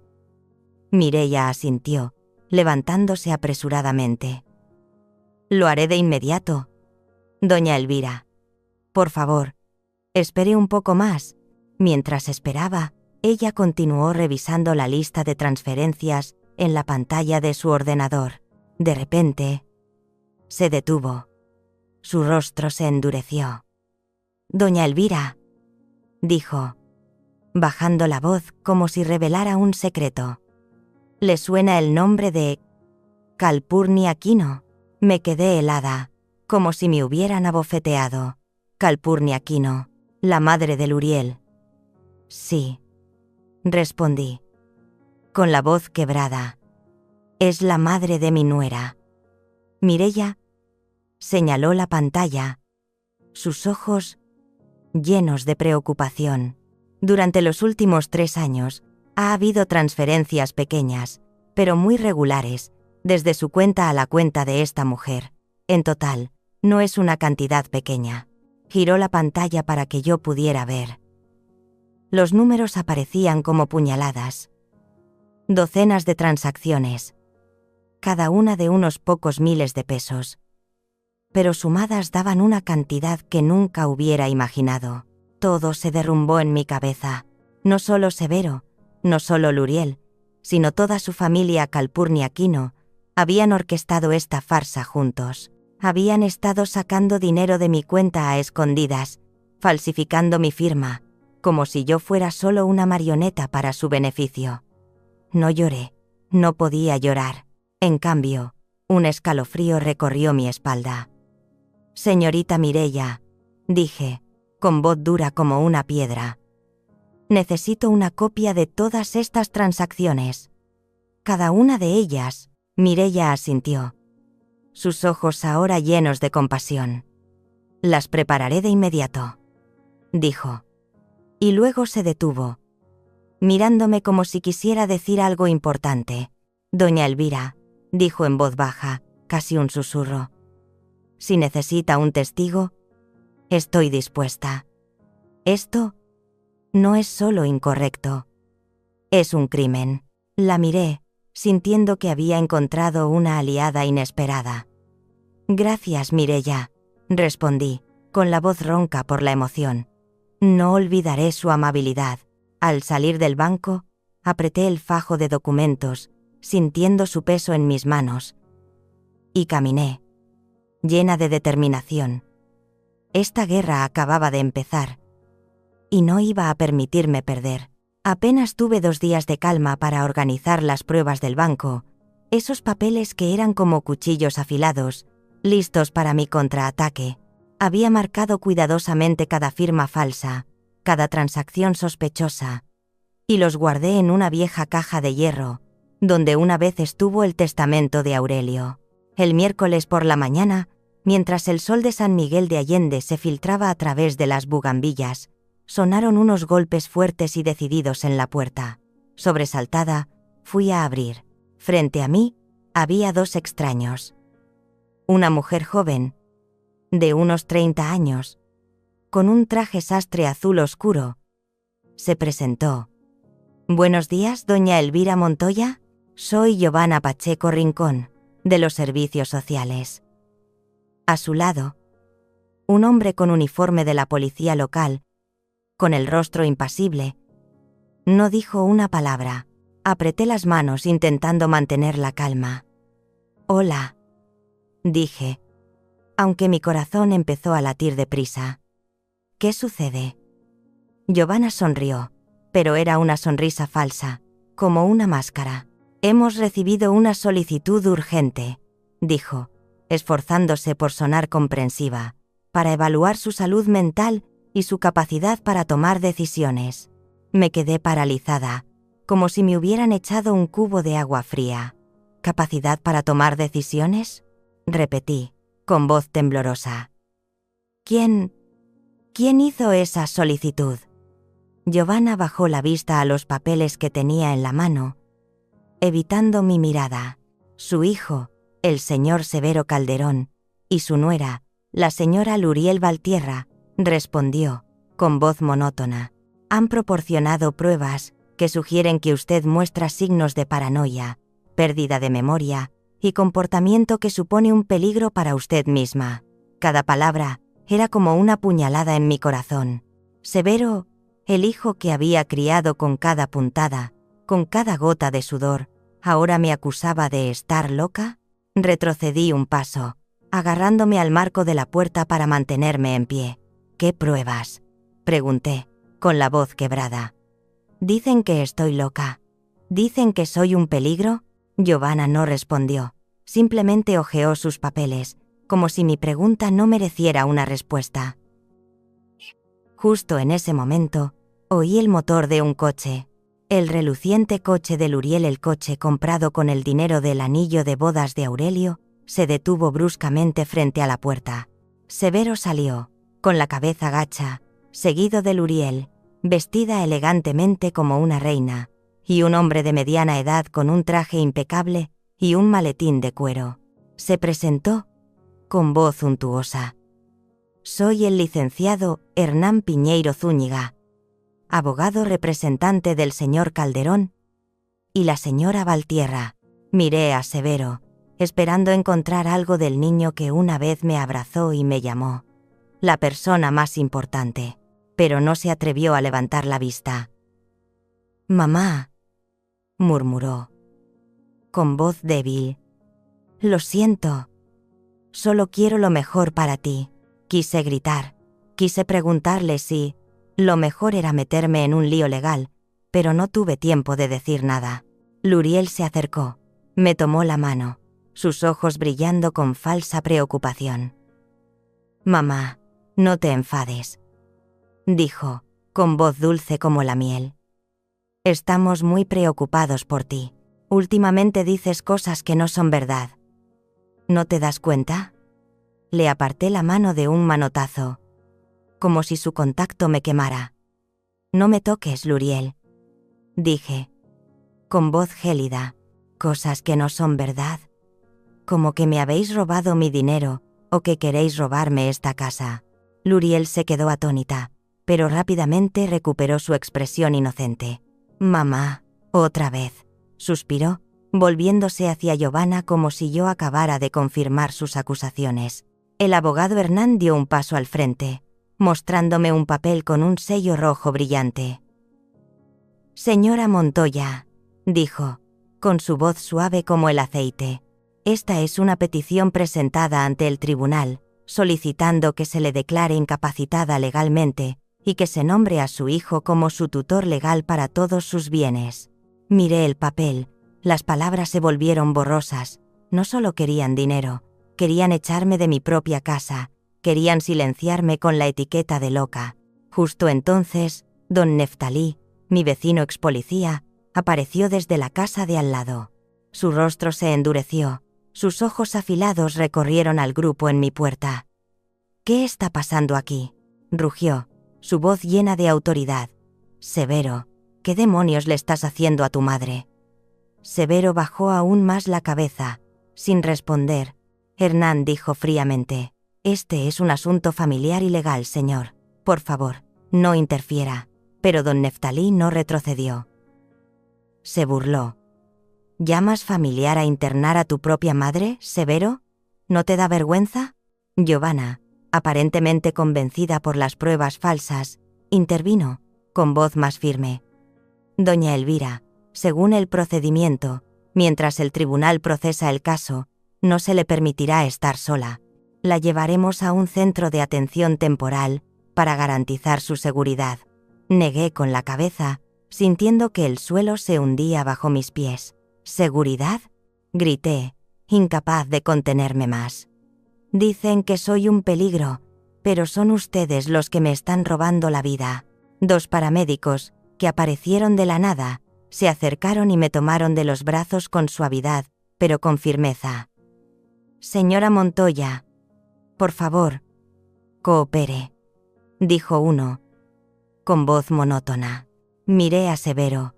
Mireia asintió, levantándose apresuradamente. «Lo haré de inmediato. Doña Elvira, por favor, espere un poco más». Mientras esperaba, ella continuó revisando la lista de transferencias en la pantalla de su ordenador. De repente, se detuvo. Su rostro se endureció. «Doña Elvira», dijo, bajando la voz como si revelara un secreto. «¿Le suena el nombre de Calpurnia Aquino?» Me quedé helada, como si me hubieran abofeteado. «Calpurnia Aquino, la madre de Luriel». «Sí», respondí, con la voz quebrada. «Es la madre de mi nuera». Mireia señaló la pantalla, sus ojos llenos de preocupación. «Durante los últimos 3 años ha habido transferencias pequeñas, pero muy regulares, desde su cuenta a la cuenta de esta mujer. En total, no es una cantidad pequeña». Giró la pantalla para que yo pudiera ver. Los números aparecían como puñaladas. Docenas de transacciones, cada una de unos pocos miles de pesos. pero sumadas daban una cantidad que nunca hubiera imaginado. Todo se derrumbó en mi cabeza. No solo Severo, no solo Luriel, sino toda su familia Calpurniaquino habían orquestado esta farsa juntos. Habían estado sacando dinero de mi cuenta a escondidas, falsificando mi firma, como si yo fuera solo una marioneta para su beneficio. No lloré, no podía llorar. En cambio, un escalofrío recorrió mi espalda. «Señorita Mireia», dije, con voz dura como una piedra. «Necesito una copia de todas estas transacciones». «Cada una de ellas», Mireia asintió, sus ojos ahora llenos de compasión. «Las prepararé de inmediato», dijo. Y luego se detuvo, mirándome como si quisiera decir algo importante. «Doña Elvira», dijo en voz baja, casi un susurro, «si necesita un testigo, estoy dispuesta. Esto no es solo incorrecto, es un crimen». La miré, sintiendo que había encontrado una aliada inesperada. «Gracias, Mireia», respondí, con la voz ronca por la emoción. «No olvidaré su amabilidad». Al salir del banco, apreté el fajo de documentos, sintiendo su peso en mis manos, y caminé, llena de determinación. Esta guerra acababa de empezar, y no iba a permitirme perder. Apenas tuve 2 días de calma para organizar las pruebas del banco, esos papeles que eran como cuchillos afilados, listos para mi contraataque. Había marcado cuidadosamente cada firma falsa, cada transacción sospechosa, y los guardé en una vieja caja de hierro, donde una vez estuvo el testamento de Aurelio. El miércoles por la mañana, mientras el sol de San Miguel de Allende se filtraba a través de las bugambillas, sonaron unos golpes fuertes y decididos en la puerta. Sobresaltada, fui a abrir. Frente a mí, había 2 extraños. Una mujer joven, de unos 30 años, con un traje sastre azul oscuro, se presentó. «Buenos días, doña Elvira Montoya. Soy Giovanna Pacheco Rincón, de los servicios sociales». A su lado, un hombre con uniforme de la policía local, con el rostro impasible, no dijo una palabra. Apreté las manos intentando mantener la calma. «Hola», dije, aunque mi corazón empezó a latir deprisa. «¿Qué sucede?» Giovanna sonrió, pero era una sonrisa falsa, como una máscara. «Hemos recibido una solicitud urgente», dijo, esforzándose por sonar comprensiva, «para evaluar su salud mental y su capacidad para tomar decisiones». Me quedé paralizada, como si me hubieran echado un cubo de agua fría. «¿Capacidad para tomar decisiones?», repetí, con voz temblorosa. ¿Quién hizo esa solicitud?» Giovanna bajó la vista a los papeles que tenía en la mano, evitando mi mirada. Su hijo, el señor Severo Calderón, y su nuera, la señora Luriel Valtierra, respondió, con voz monótona. «Han proporcionado pruebas que sugieren que usted muestra signos de paranoia, pérdida de memoria y comportamiento que supone un peligro para usted misma». Cada palabra era como una puñalada en mi corazón. Severo, el hijo que había criado con cada puntada, con cada gota de sudor, ¿ahora me acusaba de estar loca? Retrocedí un paso, agarrándome al marco de la puerta para mantenerme en pie. «¿Qué pruebas?», pregunté, con la voz quebrada. «Dicen que estoy loca. ¿Dicen que soy un peligro?». Giovanna no respondió, simplemente hojeó sus papeles, como si mi pregunta no mereciera una respuesta. Justo en ese momento, oí el motor de un coche. El reluciente coche de Luriel, el coche comprado con el dinero del anillo de bodas de Aurelio, se detuvo bruscamente frente a la puerta. Severo salió, con la cabeza gacha, seguido de Luriel, vestida elegantemente como una reina, y un hombre de mediana edad con un traje impecable y un maletín de cuero. Se presentó, con voz untuosa. «Soy el licenciado Hernán Piñeiro Zúñiga, abogado representante del señor Calderón y la señora Valtierra». Miré a Severo, esperando encontrar algo del niño que una vez me abrazó y me llamó la persona más importante, pero no se atrevió a levantar la vista. «Mamá», murmuró, con voz débil. «Lo siento. Solo quiero lo mejor para ti». Quise gritar. Quise preguntarle si lo mejor era meterme en un lío legal, pero no tuve tiempo de decir nada. Luriel se acercó. Me tomó la mano, sus ojos brillando con falsa preocupación. «Mamá, no te enfades», dijo, con voz dulce como la miel. «Estamos muy preocupados por ti. Últimamente dices cosas que no son verdad. ¿No te das cuenta?». Le aparté la mano de un manotazo, como si su contacto me quemara. «No me toques, Luriel», dije, con voz gélida. «Cosas que no son verdad. Como que me habéis robado mi dinero, o que queréis robarme esta casa». Luriel se quedó atónita, pero rápidamente recuperó su expresión inocente. «Mamá, otra vez», suspiró, volviéndose hacia Giovanna como si yo acabara de confirmar sus acusaciones. El abogado Hernán dio un paso al frente, mostrándome un papel con un sello rojo brillante. «Señora Montoya», dijo, con su voz suave como el aceite, «esta es una petición presentada ante el tribunal, solicitando que se le declare incapacitada legalmente y que se nombre a su hijo como su tutor legal para todos sus bienes». Miré el papel, las palabras se volvieron borrosas. No solo querían dinero, querían echarme de mi propia casa, querían silenciarme con la etiqueta de loca. Justo entonces, don Neftalí, mi vecino expolicía, apareció desde la casa de al lado. Su rostro se endureció, sus ojos afilados recorrieron al grupo en mi puerta. «¿Qué está pasando aquí?», rugió, su voz llena de autoridad. «Severo, ¿qué demonios le estás haciendo a tu madre?». Severo bajó aún más la cabeza, sin responder. Hernán dijo fríamente: «Este es un asunto familiar y legal, señor. Por favor, no interfiera». Pero don Neftalí no retrocedió. Se burló. «¿Llamas familiar a internar a tu propia madre, Severo? ¿No te da vergüenza?». Giovanna, aparentemente convencida por las pruebas falsas, intervino, con voz más firme. «Doña Elvira, según el procedimiento, mientras el tribunal procesa el caso, no se le permitirá estar sola. La llevaremos a un centro de atención temporal para garantizar su seguridad». Negué con la cabeza, sintiendo que el suelo se hundía bajo mis pies. «¿Seguridad?», grité, incapaz de contenerme más. «Dicen que soy un peligro, pero son ustedes los que me están robando la vida». Dos paramédicos, que aparecieron de la nada, se acercaron y me tomaron de los brazos con suavidad, pero con firmeza. «Señora Montoya, por favor, coopere», dijo uno, con voz monótona. Miré a Severo,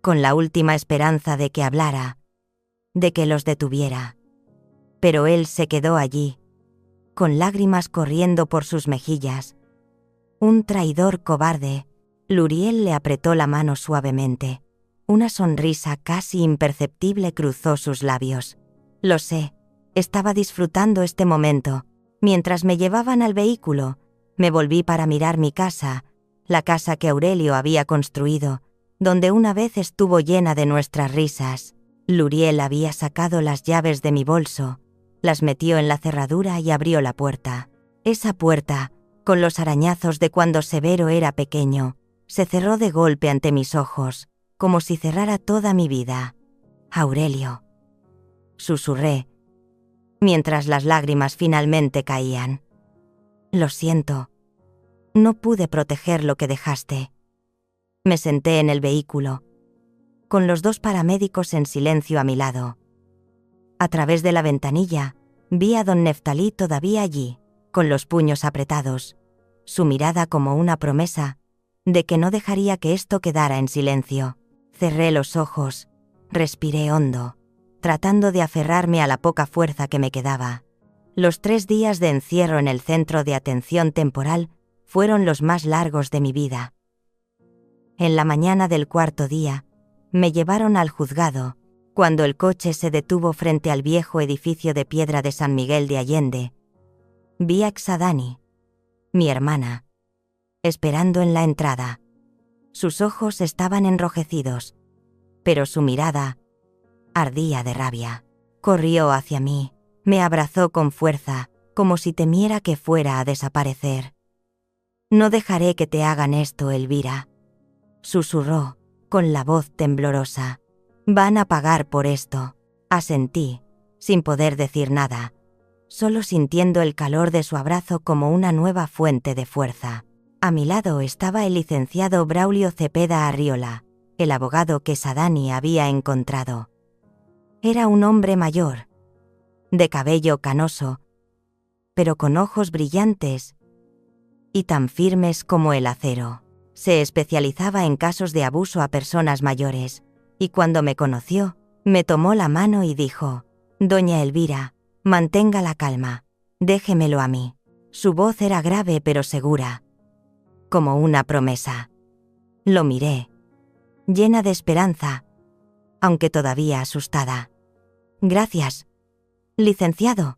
con la última esperanza de que hablara, de que los detuviera. Pero él se quedó allí, con lágrimas corriendo por sus mejillas. «Un traidor cobarde». Luriel le apretó la mano suavemente. Una sonrisa casi imperceptible cruzó sus labios. Lo sé, estaba disfrutando este momento. Mientras me llevaban al vehículo, me volví para mirar mi casa, la casa que Aurelio había construido, donde una vez estuvo llena de nuestras risas. Luriel había sacado las llaves de mi bolso, las metió en la cerradura y abrió la puerta. Esa puerta, con los arañazos de cuando Severo era pequeño, se cerró de golpe ante mis ojos, como si cerrara toda mi vida. «Aurelio», susurré, mientras las lágrimas finalmente caían. «Lo siento. No pude proteger lo que dejaste». Me senté en el vehículo, con los dos paramédicos en silencio a mi lado. A través de la ventanilla, vi a don Neftalí todavía allí, con los puños apretados, su mirada como una promesa de que no dejaría que esto quedara en silencio. Cerré los ojos, respiré hondo, tratando de aferrarme a la poca fuerza que me quedaba. Los 3 días de encierro en el centro de atención temporal fueron los más largos de mi vida. En la mañana del 4.º día, me llevaron al juzgado, Cuando el coche se detuvo frente al viejo edificio de piedra de San Miguel de Allende, vi a Xadani, mi hermana, esperando en la entrada. Sus ojos estaban enrojecidos, pero su mirada ardía de rabia. Corrió hacia mí, me abrazó con fuerza, como si temiera que fuera a desaparecer. «No dejaré que te hagan esto, Elvira», susurró, con la voz temblorosa. «Van a pagar por esto». Asentí, sin poder decir nada, solo sintiendo el calor de su abrazo como una nueva fuente de fuerza. A mi lado estaba el licenciado Braulio Cepeda Arriola, el abogado que Xadani había encontrado. Era un hombre mayor, de cabello canoso, pero con ojos brillantes y tan firmes como el acero. Se especializaba en casos de abuso a personas mayores, y cuando me conoció, me tomó la mano y dijo: «Doña Elvira, mantenga la calma, déjemelo a mí». Su voz era grave pero segura, como una promesa. Lo miré, llena de esperanza, aunque todavía asustada. «Gracias, licenciado»,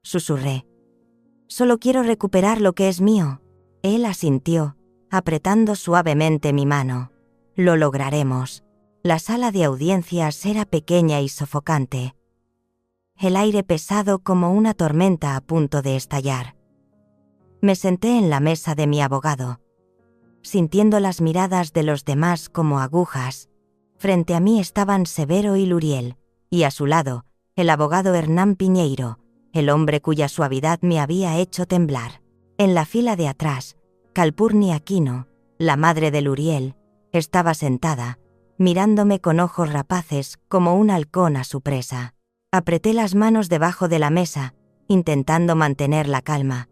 susurré. «Solo quiero recuperar lo que es mío». Él asintió, apretando suavemente mi mano. «Lo lograremos». La sala de audiencias era pequeña y sofocante. El aire pesado como una tormenta a punto de estallar. Me senté en la mesa de mi abogado, sintiendo las miradas de los demás como agujas. Frente a mí estaban Severo y Luriel, y a su lado, el abogado Hernán Piñeiro, el hombre cuya suavidad me había hecho temblar. En la fila de atrás, Calpurnia Aquino, la madre de Luriel, estaba sentada, mirándome con ojos rapaces como un halcón a su presa. Apreté las manos debajo de la mesa, intentando mantener la calma.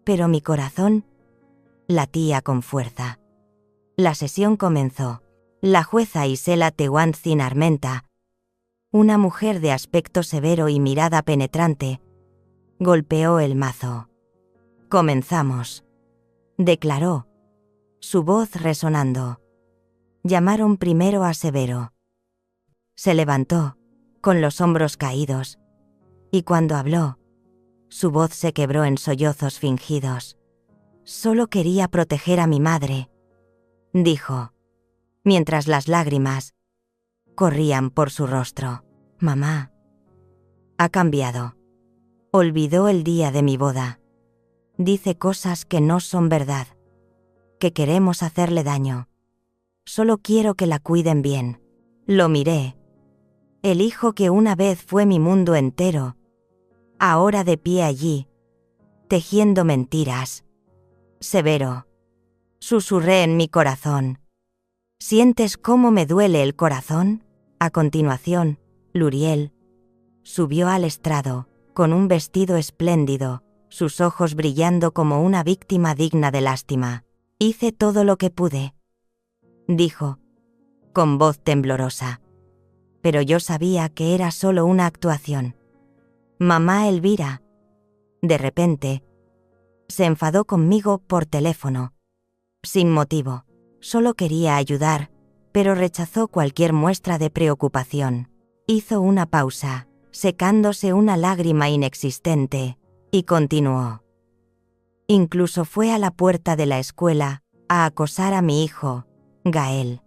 Pero mi corazón latía con fuerza. La sesión comenzó. La jueza Isela Tehuantzin Armenta, una mujer de aspecto severo y mirada penetrante, golpeó el mazo. «Comenzamos», declaró, su voz resonando. Llamaron primero a Severo. Se levantó, con los hombros caídos, y cuando habló, su voz se quebró en sollozos fingidos. «Solo quería proteger a mi madre», dijo, mientras las lágrimas corrían por su rostro. «Mamá ha cambiado. Olvidó el día de mi boda. Dice cosas que no son verdad, que queremos hacerle daño. Solo quiero que la cuiden bien». Lo miré. El hijo que una vez fue mi mundo entero, ahora de pie allí, tejiendo mentiras. «Severo», susurré en mi corazón. «¿Sientes cómo me duele el corazón?». A continuación, Luriel subió al estrado, con un vestido espléndido, sus ojos brillando como una víctima digna de lástima. «Hice todo lo que pude», dijo, con voz temblorosa. Pero yo sabía que era solo una actuación. Mamá Elvira, de repente, se enfadó conmigo por teléfono, sin motivo. Solo quería ayudar, pero rechazó cualquier muestra de preocupación. Hizo una pausa, secándose una lágrima inexistente, y continuó. «Incluso fue a la puerta de la escuela a acosar a mi hijo, Gael.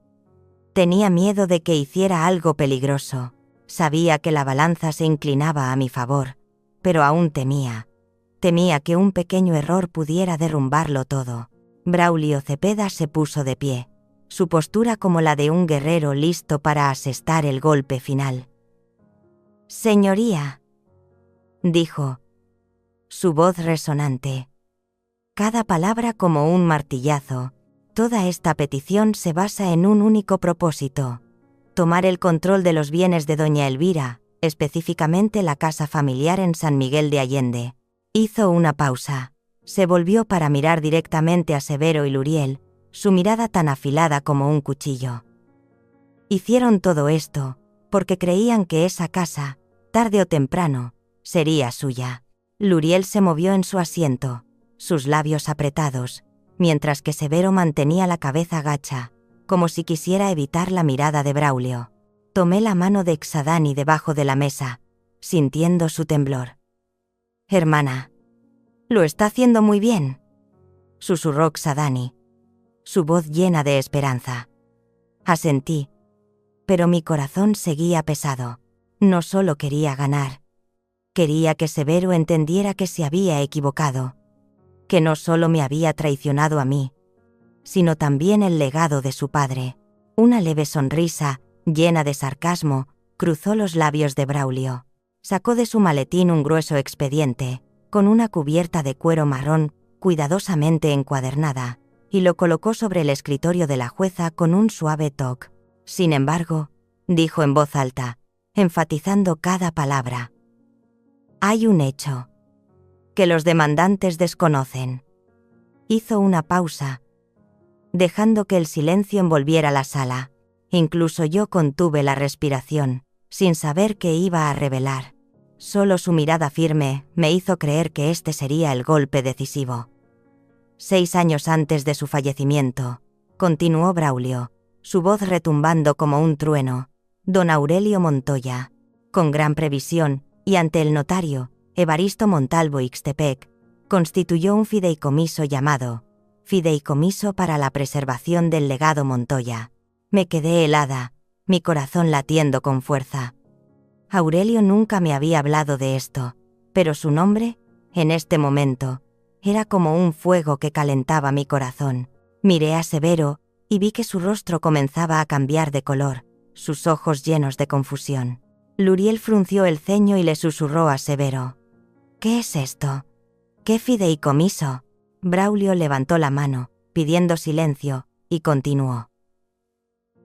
Tenía miedo de que hiciera algo peligroso. Sabía que la balanza se inclinaba a mi favor, pero aún temía que un pequeño error pudiera derrumbarlo todo». Braulio Cepeda se puso de pie, su postura como la de un guerrero listo para asestar el golpe final. «Señoría», dijo, su voz resonante, cada palabra como un martillazo. «Toda esta petición se basa en un único propósito: tomar el control de los bienes de doña Elvira, específicamente la casa familiar en San Miguel de Allende». Hizo una pausa. Se volvió para mirar directamente a Severo y Luriel, su mirada tan afilada como un cuchillo. Hicieron todo esto porque creían que esa casa, tarde o temprano, sería suya. Luriel se movió en su asiento, sus labios apretados, mientras que Severo mantenía la cabeza gacha, como si quisiera evitar la mirada de Braulio. Tomé la mano de Xadani debajo de la mesa, sintiendo su temblor. «Hermana, lo está haciendo muy bien», susurró Xadani, su voz llena de esperanza. Asentí, pero mi corazón seguía pesado. No solo quería ganar, quería que Severo entendiera que se había equivocado, que no solo me había traicionado a mí, sino también el legado de su padre. Una leve sonrisa, llena de sarcasmo, cruzó los labios de Braulio. Sacó de su maletín un grueso expediente, con una cubierta de cuero marrón cuidadosamente encuadernada, y lo colocó sobre el escritorio de la jueza con un suave toque. Sin embargo, dijo en voz alta, enfatizando cada palabra: «Hay un hecho que los demandantes desconocen». Hizo una pausa, dejando que el silencio envolviera la sala. Incluso yo contuve la respiración, sin saber qué iba a revelar. Solo su mirada firme me hizo creer que este sería el golpe decisivo. 6 años antes de su fallecimiento, continuó Braulio, su voz retumbando como un trueno, don Aurelio Montoya, con gran previsión, y ante el notario, Evaristo Montalvo Ixtepec, constituyó un fideicomiso llamado Fideicomiso para la Preservación del Legado Montoya. Me quedé helada, mi corazón latiendo con fuerza. Aurelio nunca me había hablado de esto, pero su nombre, en este momento, era como un fuego que calentaba mi corazón. Miré a Severo y vi que su rostro comenzaba a cambiar de color, sus ojos llenos de confusión. Luriel frunció el ceño y le susurró a Severo: «¿Qué es esto? ¿Qué fideicomiso?». Braulio levantó la mano, pidiendo silencio, y continuó: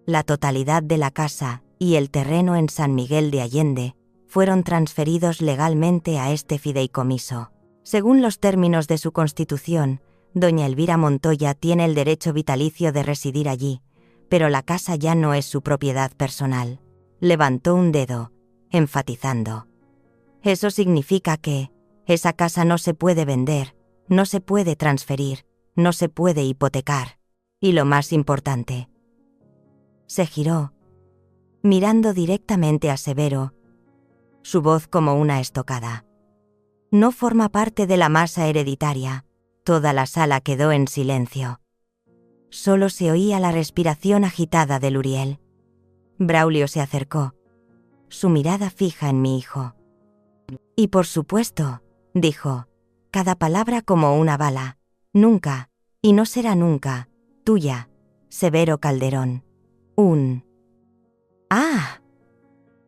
«La totalidad de la casa y el terreno en San Miguel de Allende fueron transferidos legalmente a este fideicomiso. Según los términos de su constitución, doña Elvira Montoya tiene el derecho vitalicio de residir allí, pero la casa ya no es su propiedad personal». Levantó un dedo, enfatizando: «Eso significa que esa casa no se puede vender, no se puede transferir, no se puede hipotecar. Y lo más importante». Se giró, mirando directamente a Severo, su voz como una estocada: «No forma parte de la masa hereditaria». Toda la sala quedó en silencio. Solo se oía la respiración agitada de Luriel. Braulio se acercó, su mirada fija en mi hijo. «Y por supuesto», dijo, cada palabra como una bala, «nunca, y no será nunca, tuya, Severo Calderón». Un «¡Ah!»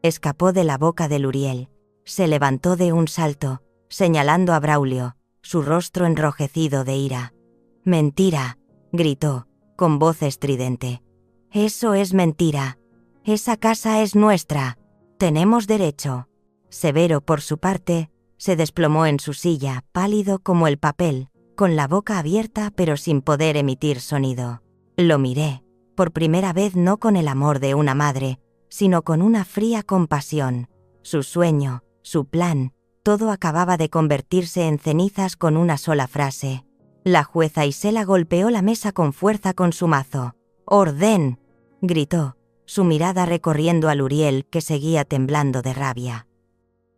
escapó de la boca de Luriel. Se levantó de un salto, señalando a Braulio, su rostro enrojecido de ira. «Mentira», gritó, con voz estridente. «Eso es mentira. Esa casa es nuestra. Tenemos derecho». Severo, por su parte, se desplomó en su silla, pálido como el papel, con la boca abierta pero sin poder emitir sonido. Lo miré, por primera vez no con el amor de una madre, sino con una fría compasión. Su sueño, su plan, todo acababa de convertirse en cenizas con una sola frase. La jueza Isela golpeó la mesa con fuerza con su mazo. «¡Orden!», gritó, su mirada recorriendo a Luriel, que seguía temblando de rabia.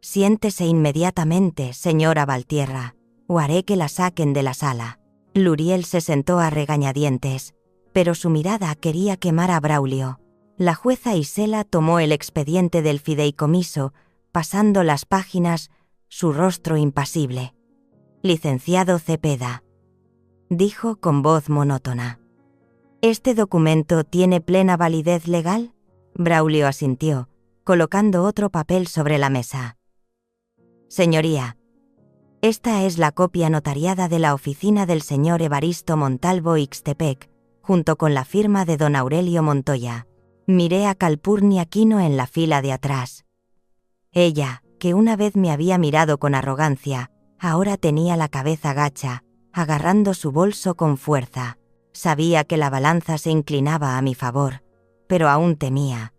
«Siéntese inmediatamente, señora Valtierra, o haré que la saquen de la sala». Luriel se sentó a regañadientes, pero su mirada quería quemar a Braulio. La jueza Isela tomó el expediente del fideicomiso, pasando las páginas, su rostro impasible. «Licenciado Cepeda», dijo con voz monótona, «¿este documento tiene plena validez legal?». Braulio asintió, colocando otro papel sobre la mesa. «Señoría, esta es la copia notariada de la oficina del señor Evaristo Montalvo Ixtepec, junto con la firma de don Aurelio Montoya». Miré a Calpurnia Quino en la fila de atrás. Ella, que una vez me había mirado con arrogancia, ahora tenía la cabeza gacha, agarrando su bolso con fuerza. Sabía que la balanza se inclinaba a mi favor, pero aún temía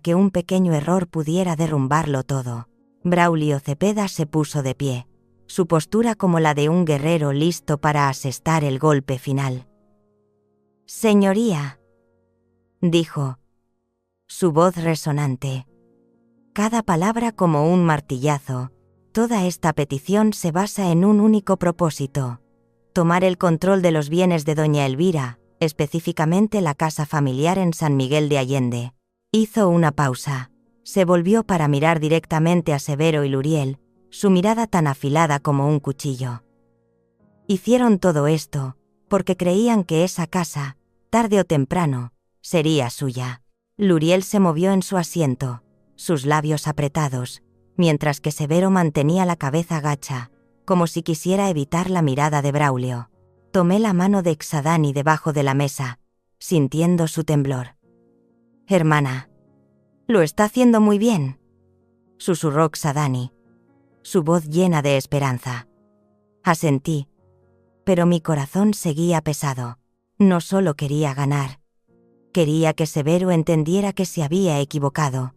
que un pequeño error pudiera derrumbarlo todo. Braulio Cepeda se puso de pie, su postura como la de un guerrero listo para asestar el golpe final. «Señoría», dijo, su voz resonante. Cada palabra como un martillazo. Toda esta petición se basa en un único propósito: tomar el control de los bienes de doña Elvira, específicamente la casa familiar en San Miguel de Allende. Hizo una pausa. Se volvió para mirar directamente a Severo y Luriel, su mirada tan afilada como un cuchillo. Hicieron todo esto porque creían que esa casa, tarde o temprano, sería suya. Luriel se movió en su asiento, sus labios apretados, mientras que Severo mantenía la cabeza gacha, como si quisiera evitar la mirada de Braulio. Tomé la mano de Xadani debajo de la mesa, sintiendo su temblor. «Hermana, lo está haciendo muy bien», susurró Xadani, su voz llena de esperanza. Asentí, pero mi corazón seguía pesado. No solo quería ganar, quería que Severo entendiera que se había equivocado,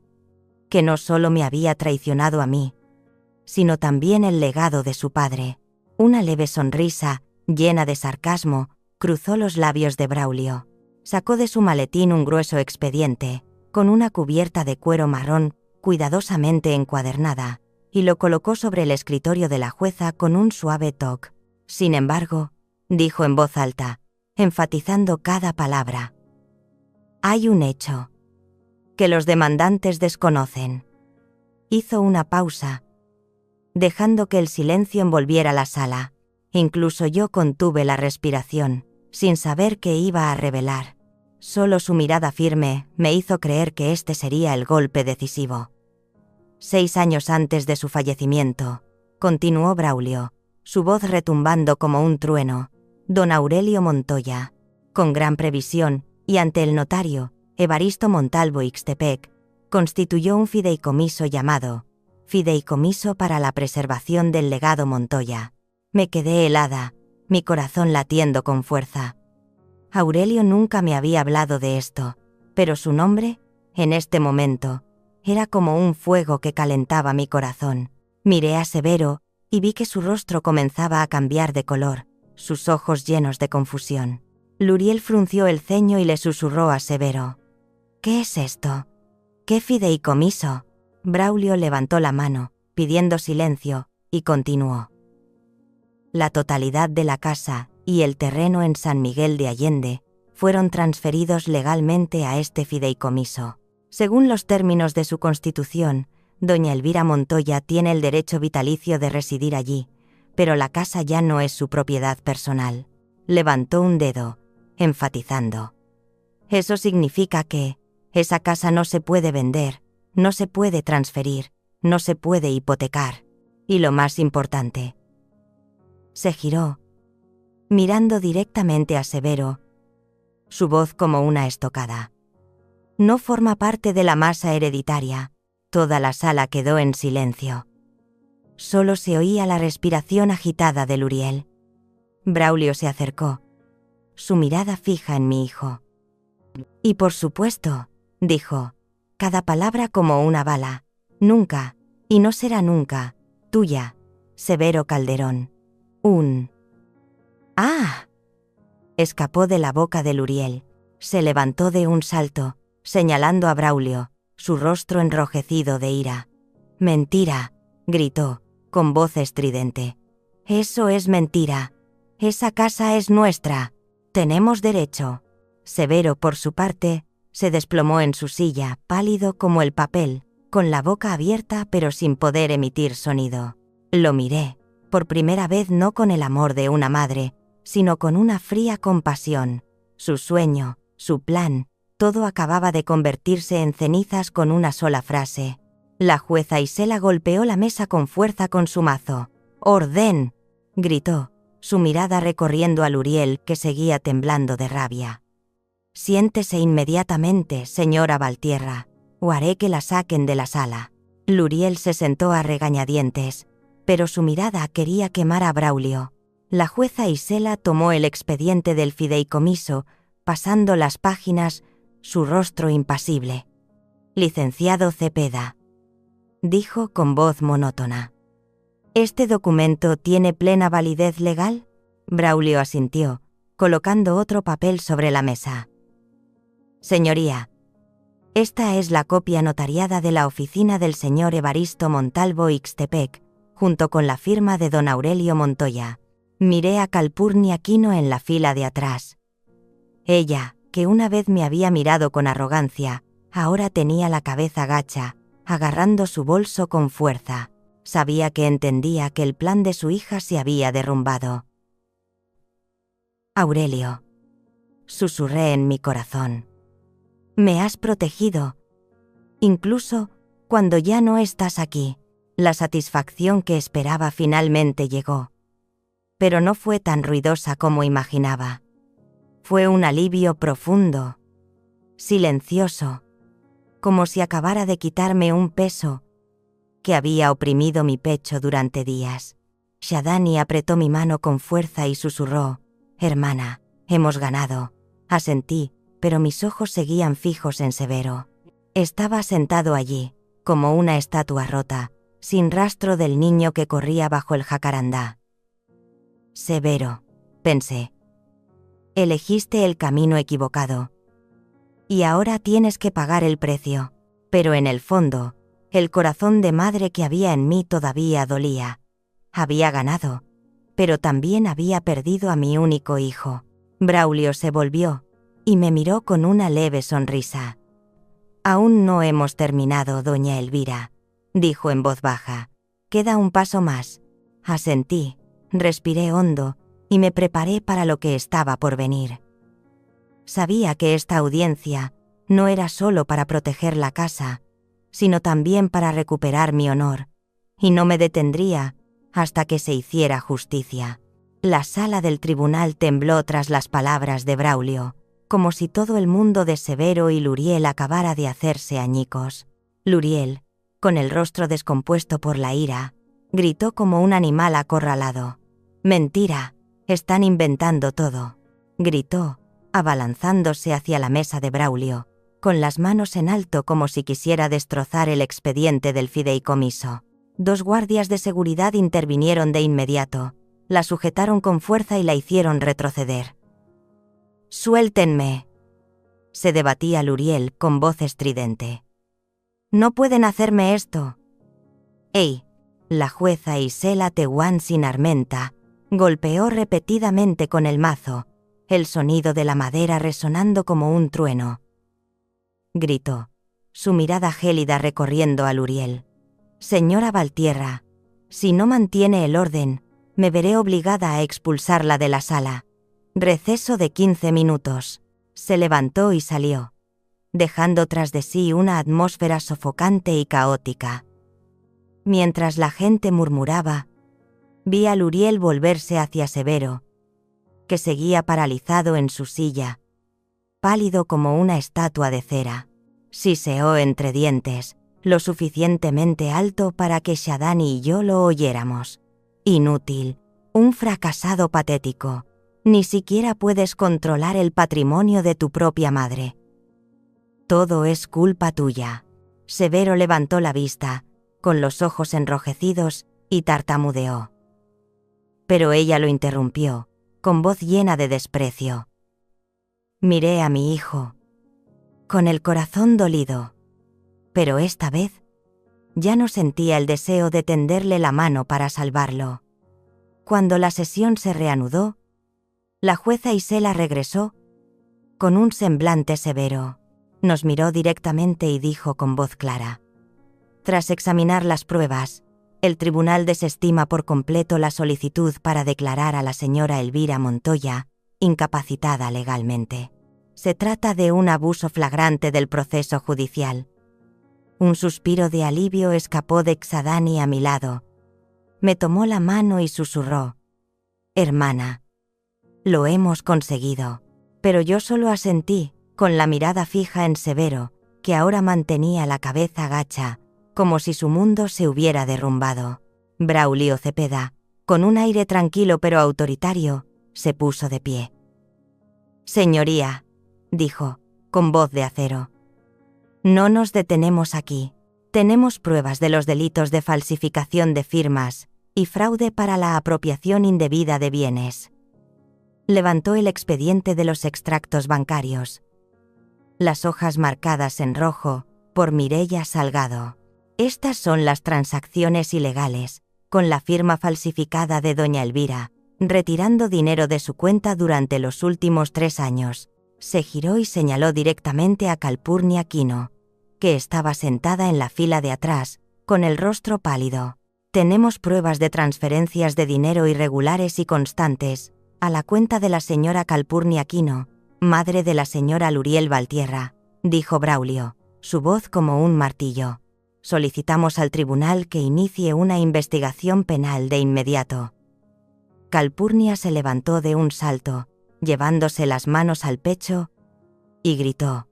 que no solo me había traicionado a mí, sino también el legado de su padre. Una leve sonrisa, llena de sarcasmo, cruzó los labios de Braulio. Sacó de su maletín un grueso expediente, con una cubierta de cuero marrón, cuidadosamente encuadernada, y lo colocó sobre el escritorio de la jueza con un suave toque. Sin embargo, dijo en voz alta, enfatizando cada palabra: «Hay un hecho que los demandantes desconocen». Hizo una pausa, dejando que el silencio envolviera la sala. Incluso yo contuve la respiración, sin saber qué iba a revelar. Solo su mirada firme me hizo creer que este sería el golpe decisivo. 6 años antes de su fallecimiento, continuó Braulio, su voz retumbando como un trueno, don Aurelio Montoya, con gran previsión, y ante el notario, Evaristo Montalvo Ixtepec, constituyó un fideicomiso llamado Fideicomiso para la Preservación del Legado Montoya. Me quedé helada, mi corazón latiendo con fuerza. Aurelio nunca me había hablado de esto, pero su nombre, en este momento, era como un fuego que calentaba mi corazón. Miré a Severo y vi que su rostro comenzaba a cambiar de color, sus ojos llenos de confusión. Luriel frunció el ceño y le susurró a Severo: «¿Qué es esto? ¿Qué fideicomiso?». Braulio levantó la mano, pidiendo silencio, y continuó: «La totalidad de la casa y el terreno en San Miguel de Allende fueron transferidos legalmente a este fideicomiso. Según los términos de su constitución, doña Elvira Montoya tiene el derecho vitalicio de residir allí, pero la casa ya no es su propiedad personal». Levantó un dedo, enfatizando: «Eso significa que esa casa no se puede vender, no se puede transferir, no se puede hipotecar. Y lo más importante». Se giró, mirando directamente a Severo, su voz como una estocada: «No forma parte de la masa hereditaria». Toda la sala quedó en silencio. Solo se oía la respiración agitada de Luriel. Braulio se acercó, su mirada fija en mi hijo. «Y por supuesto», dijo, cada palabra como una bala, «nunca, y no será nunca, tuya, Severo Calderón». Un «¡Ah!» escapó de la boca de Luriel. Se levantó de un salto, señalando a Braulio, su rostro enrojecido de ira. «Mentira», gritó, con voz estridente. «Eso es mentira. Esa casa es nuestra. Tenemos derecho». Severo, por su parte, se desplomó en su silla, pálido como el papel, con la boca abierta pero sin poder emitir sonido. Lo miré, por primera vez no con el amor de una madre, sino con una fría compasión. Su sueño, su plan, todo acababa de convertirse en cenizas con una sola frase. La jueza Isela golpeó la mesa con fuerza con su mazo. «¡Orden!», gritó, su mirada recorriendo a Luriel, que seguía temblando de rabia. «Siéntese inmediatamente, señora Valtierra, o haré que la saquen de la sala». Luriel se sentó a regañadientes, pero su mirada quería quemar a Braulio. La jueza Isela tomó el expediente del fideicomiso, pasando las páginas, su rostro impasible. «Licenciado Cepeda», dijo con voz monótona. «¿Este documento tiene plena validez legal?». Braulio asintió, colocando otro papel sobre la mesa. «Señoría, Esta es la copia notariada de la oficina del señor Evaristo Montalvo Ixtepec, junto con la firma de don Aurelio Montoya. Miré a Calpurnia Quino en la fila de atrás. Ella, que una vez me había mirado con arrogancia, ahora tenía la cabeza gacha, agarrando su bolso con fuerza. Sabía que entendía que el plan de su hija se había derrumbado. Aurelio, susurré en mi corazón. Me has protegido. Incluso cuando ya no estás aquí, la satisfacción que esperaba finalmente llegó. Pero no fue tan ruidosa como imaginaba. Fue un alivio profundo, silencioso, como si acabara de quitarme un peso que había oprimido mi pecho durante días. Shadani apretó mi mano con fuerza y susurró: «Hermana, hemos ganado». Asentí, pero mis ojos seguían fijos en Severo. Estaba sentado allí, como una estatua rota, sin rastro del niño que corría bajo el jacarandá. Severo, pensé. Elegiste el camino equivocado. Y ahora tienes que pagar el precio. Pero en el fondo, el corazón de madre que había en mí todavía dolía. Había ganado, pero también había perdido a mi único hijo. Braulio se volvió y me miró con una leve sonrisa. «Aún no hemos terminado, doña Elvira», dijo en voz baja. «Queda un paso más». Asentí, respiré hondo y me preparé para lo que estaba por venir. Sabía que esta audiencia no era solo para proteger la casa, sino también para recuperar mi honor, y no me detendría hasta que se hiciera justicia. La sala del tribunal tembló tras las palabras de Braulio, como si todo el mundo de Severo y Luriel acabara de hacerse añicos. Luriel, con el rostro descompuesto por la ira, gritó como un animal acorralado: «Mentira, están inventando todo», gritó, abalanzándose hacia la mesa de Braulio, con las manos en alto como si quisiera destrozar el expediente del fideicomiso. 2 guardias de seguridad intervinieron de inmediato, la sujetaron con fuerza y la hicieron retroceder. «¡Suéltenme!», se debatía Luriel con voz estridente. «No pueden hacerme esto». «¡Ey!», la jueza Isela Tehuán sin Armenta golpeó repetidamente con el mazo, el sonido de la madera resonando como un trueno. Gritó, su mirada gélida recorriendo a Luriel. «Señora Valtierra, si no mantiene el orden, me veré obligada a expulsarla de la sala. Receso de 15 minutos». Se levantó y salió, dejando tras de sí una atmósfera sofocante y caótica. Mientras la gente murmuraba, vi a Luriel volverse hacia Severo, que seguía paralizado en su silla, pálido como una estatua de cera. Siseó entre dientes, lo suficientemente alto para que Shadani y yo lo oyéramos. «Inútil, un fracasado patético. Ni siquiera puedes controlar el patrimonio de tu propia madre. Todo es culpa tuya». Severo levantó la vista, con los ojos enrojecidos, y tartamudeó. Pero ella lo interrumpió, con voz llena de desprecio. Miré a mi hijo, con el corazón dolido, pero esta vez ya no sentía el deseo de tenderle la mano para salvarlo. Cuando la sesión se reanudó, la jueza Isela regresó con un semblante severo. Nos miró directamente y dijo con voz clara: «Tras examinar las pruebas, el tribunal desestima por completo la solicitud para declarar a la señora Elvira Montoya incapacitada legalmente. Se trata de un abuso flagrante del proceso judicial». Un suspiro de alivio escapó de Xadani a mi lado. Me tomó la mano y susurró: «Hermana, lo hemos conseguido». Pero yo solo asentí, con la mirada fija en Severo, que ahora mantenía la cabeza gacha, como si su mundo se hubiera derrumbado. Braulio Cepeda, con un aire tranquilo pero autoritario, se puso de pie. «Señoría», dijo, con voz de acero, «no nos detenemos aquí. Tenemos pruebas de los delitos de falsificación de firmas y fraude para la apropiación indebida de bienes». Levantó el expediente de los extractos bancarios. Las hojas marcadas en rojo, por Mireia Salgado. Estas son las transacciones ilegales, con la firma falsificada de doña Elvira, retirando dinero de su cuenta durante los últimos 3 años. Se giró y señaló directamente a Calpurnia Quino, que estaba sentada en la fila de atrás, con el rostro pálido. Tenemos pruebas de transferencias de dinero irregulares y constantes, a la cuenta de la señora Calpurnia Quino, madre de la señora Luriel Valtierra, dijo Braulio, su voz como un martillo. Solicitamos al tribunal que inicie una investigación penal de inmediato. Calpurnia se levantó de un salto, llevándose las manos al pecho, y gritó: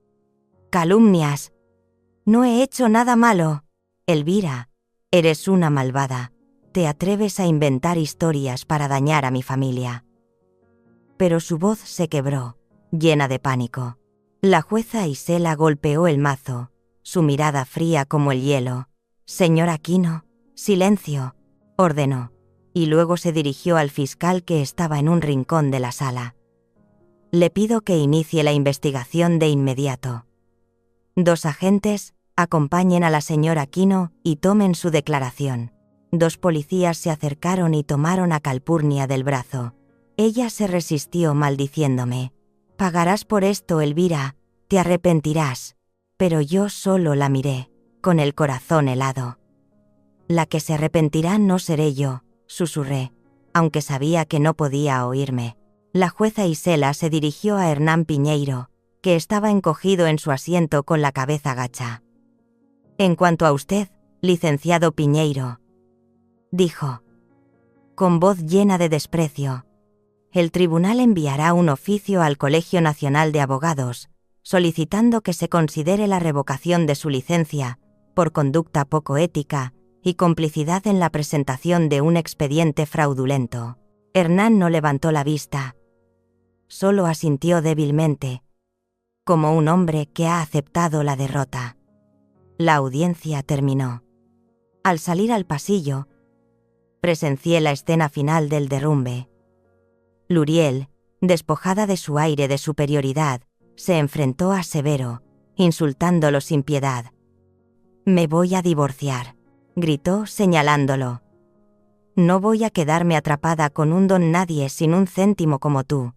«¡Calumnias! No he hecho nada malo. Elvira, eres una malvada. Te atreves a inventar historias para dañar a mi familia». Pero su voz se quebró, llena de pánico. La jueza Isela golpeó el mazo, su mirada fría como el hielo. «Señora Quino, silencio», ordenó, y luego se dirigió al fiscal que estaba en un rincón de la sala. «Le pido que inicie la investigación de inmediato. 2 agentes acompañen a la señora Quino y tomen su declaración». 2 policías se acercaron y tomaron a Calpurnia del brazo. Ella se resistió maldiciéndome. «Pagarás por esto, Elvira, te arrepentirás». Pero yo solo la miré, con el corazón helado. «La que se arrepentirá no seré yo», susurré, aunque sabía que no podía oírme. La jueza Isela se dirigió a Hernán Piñeiro, que estaba encogido en su asiento con la cabeza gacha. «En cuanto a usted, licenciado Piñeiro», dijo, con voz llena de desprecio, «el tribunal enviará un oficio al Colegio Nacional de Abogados, solicitando que se considere la revocación de su licencia, por conducta poco ética y complicidad en la presentación de un expediente fraudulento». Hernán no levantó la vista. Solo asintió débilmente, como un hombre que ha aceptado la derrota. La audiencia terminó. Al salir al pasillo, presencié la escena final del derrumbe. Luriel, despojada de su aire de superioridad, se enfrentó a Severo, insultándolo sin piedad. «Me voy a divorciar», gritó señalándolo. «No voy a quedarme atrapada con un don nadie sin un céntimo como tú.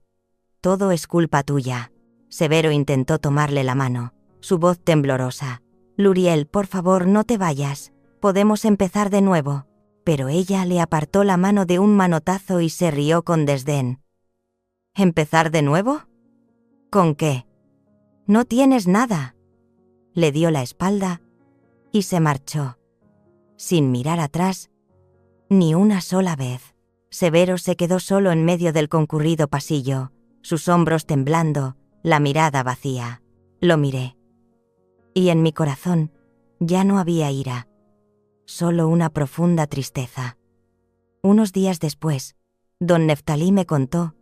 Todo es culpa tuya». Severo intentó tomarle la mano, su voz temblorosa. «Luriel, por favor, no te vayas. Podemos empezar de nuevo». Pero ella le apartó la mano de un manotazo y se rió con desdén. «¿Empezar de nuevo? ¿Con qué? No tienes nada». Le dio la espalda y se marchó, sin mirar atrás ni una sola vez. Severo se quedó solo en medio del concurrido pasillo, sus hombros temblando, la mirada vacía. Lo miré. Y en mi corazón ya no había ira, solo una profunda tristeza. Unos días después, don Neftalí me contó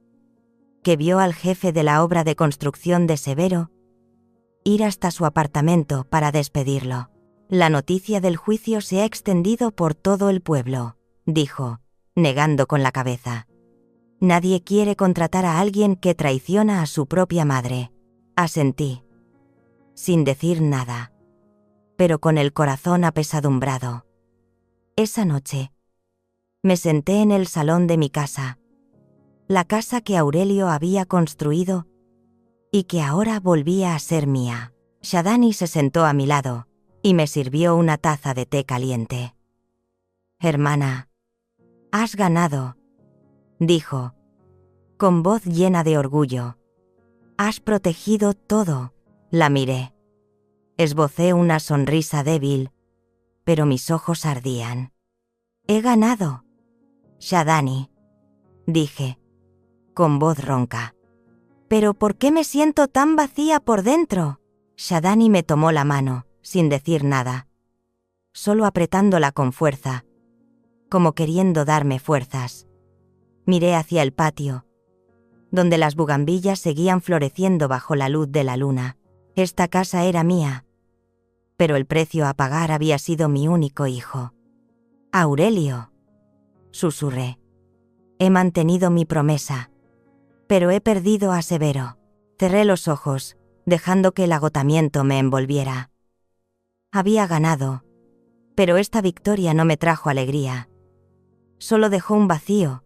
que vio al jefe de la obra de construcción de Severo ir hasta su apartamento para despedirlo. «La noticia del juicio se ha extendido por todo el pueblo», dijo, negando con la cabeza. «Nadie quiere contratar a alguien que traiciona a su propia madre». Asentí, sin decir nada, pero con el corazón apesadumbrado. Esa noche, me senté en el salón de mi casa, la casa que Aurelio había construido y que ahora volvía a ser mía. Shadani se sentó a mi lado y me sirvió una taza de té caliente. «Hermana, has ganado», dijo, con voz llena de orgullo. «Has protegido todo». La miré. Esbocé una sonrisa débil, pero mis ojos ardían. «He ganado, Shadani», dije, con voz ronca. «¿Pero por qué me siento tan vacía por dentro?» Shadani me tomó la mano, sin decir nada, solo apretándola con fuerza, como queriendo darme fuerzas. Miré hacia el patio, donde las bugambillas seguían floreciendo bajo la luz de la luna. Esta casa era mía, pero el precio a pagar había sido mi único hijo. «Aurelio», susurré. «He mantenido mi promesa, pero he perdido a Severo». Cerré los ojos, dejando que el agotamiento me envolviera. Había ganado, pero esta victoria no me trajo alegría. Solo dejó un vacío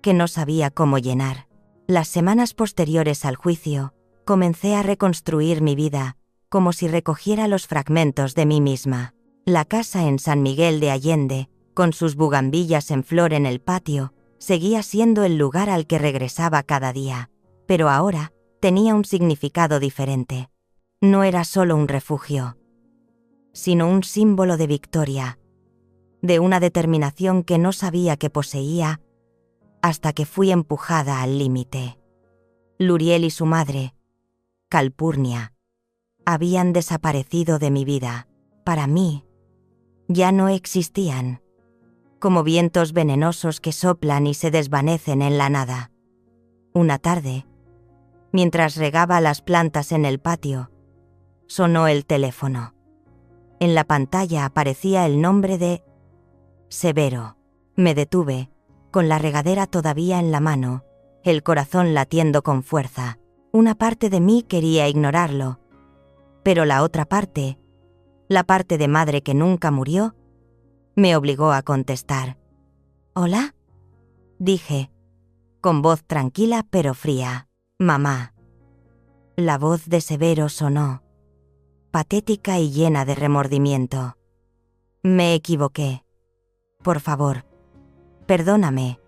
que no sabía cómo llenar. Las semanas posteriores al juicio, comencé a reconstruir mi vida, como si recogiera los fragmentos de mí misma. La casa en San Miguel de Allende, con sus bugambillas en flor en el patio, seguía siendo el lugar al que regresaba cada día, pero ahora tenía un significado diferente. No era solo un refugio, sino un símbolo de victoria, de una determinación que no sabía que poseía hasta que fui empujada al límite. Luriel y su madre, Calpurnia, habían desaparecido de mi vida. Para mí, ya no existían, como vientos venenosos que soplan y se desvanecen en la nada. Una tarde, mientras regaba las plantas en el patio, sonó el teléfono. En la pantalla aparecía el nombre de Severo. Me detuve, con la regadera todavía en la mano, el corazón latiendo con fuerza. Una parte de mí quería ignorarlo, pero la otra parte, la parte de madre que nunca murió, me obligó a contestar. ¿Hola? Dije, con voz tranquila pero fría. Mamá. La voz de Severo sonó, patética y llena de remordimiento. Me equivoqué. Por favor, perdóname.